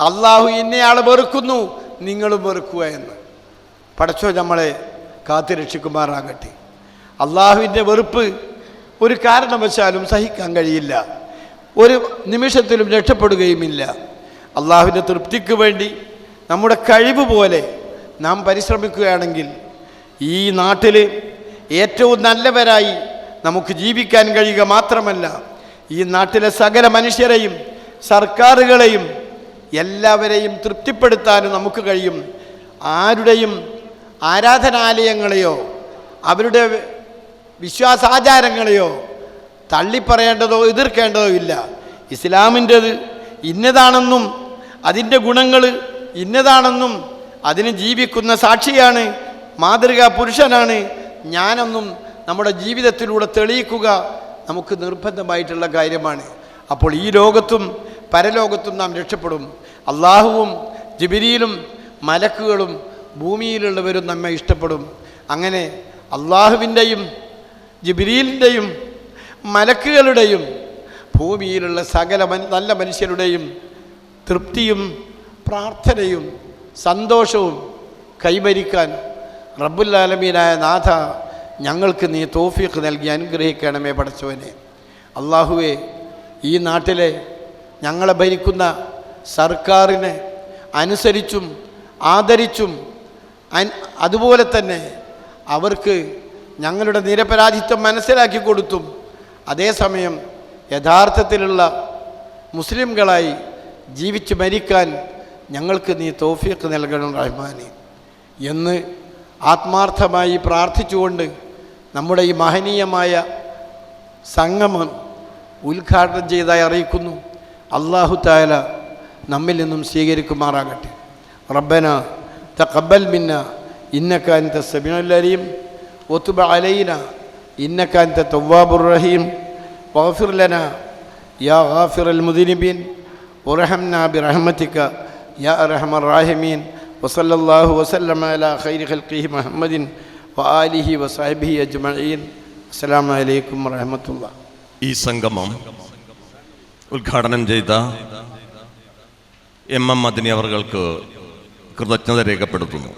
അള്ളാഹു ഇന്നയാളെ വെറുക്കുന്നു, നിങ്ങളും വെറുക്കുക എന്ന്. പടച്ചോ നമ്മളെ കാത്തുരക്ഷിക്കുമാറാകട്ടെ. അള്ളാഹുവിൻ്റെ വെറുപ്പ് ഒരു കാരണവശാലും സഹിക്കാൻ കഴിയില്ല, ഒരു നിമിഷത്തിലും രക്ഷപ്പെടുകയുമില്ല. അള്ളാഹുവിൻ്റെ തൃപ്തിക്ക് വേണ്ടി നമ്മുടെ കഴിവ് പോലെ നാം പരിശ്രമിക്കുകയാണെങ്കിൽ ഈ നാട്ടിൽ ഏറ്റവും നല്ലവരായി നമുക്ക് ജീവിക്കാൻ കഴിയുക മാത്രമല്ല, ഈ നാട്ടിലെ സകല മനുഷ്യരെയും സർക്കാരുകളെയും എല്ലാവരെയും തൃപ്തിപ്പെടുത്താനും നമുക്ക് കഴിയും. ആരുടെയും ആരാധനാലയങ്ങളെയോ അവരുടെ വിശ്വാസാചാരങ്ങളെയോ തള്ളിപ്പറയേണ്ടതോ എതിർക്കേണ്ടതോ ഇല്ല. ഇസ്ലാമിൻ്റെത് ഇന്നതാണെന്നും അതിൻ്റെ ഗുണങ്ങൾ ഇന്നതാണെന്നും അതിന് ജീവിക്കുന്ന സാക്ഷിയാണ്, മാതൃകാ പുരുഷനാണ് ഞാനെന്നും നമ്മുടെ ജീവിതത്തിലൂടെ തെളിയിക്കുക നമുക്ക് നിർബന്ധമായിട്ടുള്ള കാര്യമാണ്. അപ്പോൾ ഈ ലോകത്തും പരലോകത്തും നാം രക്ഷപ്പെടും. അള്ളാഹുവും ജിബ്രീലും മലക്കുകളും ഭൂമിയിലുള്ളവരും നമ്മെ ഇഷ്ടപ്പെടും. അങ്ങനെ അള്ളാഹുവിൻ്റെയും ജിബ്രീലിൻ്റെയും മലക്കുകളുടെയും ഭൂമിയിലുള്ള സകല നല്ല മനുഷ്യരുടെയും തൃപ്തിയും പ്രാർത്ഥനയും സന്തോഷവും കൈവരിക്കാൻ റബ്ബുൽ ആലമീനായ നാഥ ഞങ്ങൾക്ക് നീ തൗഫീഖ് നൽകി അനുഗ്രഹിക്കണമേ പടച്ചവനെ. അള്ളാഹുവേ, ഈ നാട്ടിലെ ഞങ്ങളെ ഭരിക്കുന്ന സർക്കാരിനെ അനുസരിച്ചും ആദരിച്ചും അതുപോലെ തന്നെ അവർക്ക് ഞങ്ങളുടെ നിരപരാധിത്വം മനസ്സിലാക്കി കൊടുത്തും അതേസമയം യഥാർത്ഥത്തിലുള്ള മുസ്ലിംകളായി ജീവിച്ച് മരിക്കാൻ ഞങ്ങൾക്ക് നീ തൗഫീഖ് നൽകണം റഹ്മാനെ എന്ന് ആത്മാർത്ഥമായി പ്രാർത്ഥിച്ചുകൊണ്ട് നമ്മുടെ ഈ മഹനീയമായ സംഗമം ഉദ്ഘാടനം ചെയ്തതായി അറിയിക്കുന്നു. അല്ലാഹു തആല നമ്മിൽ നിന്നും സ്വീകരിക്കുമാറാകട്ടെ. റബ്ബന തഖബ്ബൽ മിന്ന ഇന്നക അൻത സമീഉൽ അലീം വതുബ് അലൈന ഇന്നക അൻത തവ്വാബുർ റഹീം വഗ്ഫിർ ലനാ യാ ഗാഫിറൽ മുദ്നിബീൻ വറഹംനാ ബിറഹ്മതിക യാ അർഹമർ റഹീമീൻ വസല്ലല്ലാഹു വസല്ലമ അലാ ഖൈരി ഖൽഖിഹി മുഹമ്മദിൻ വആലിഹി വസഹ്ബിഹി അജ്മഈൻ. അസ്സലാമു അലൈക്കും വറഹ്മത്തുള്ളാഹി. ഈ സംഗമം ഉദ്ഘാടനം ചെയ്ത എം മദനി അവർക്ക് കൃതജ്ഞത രേഖപ്പെടുത്തുന്നു.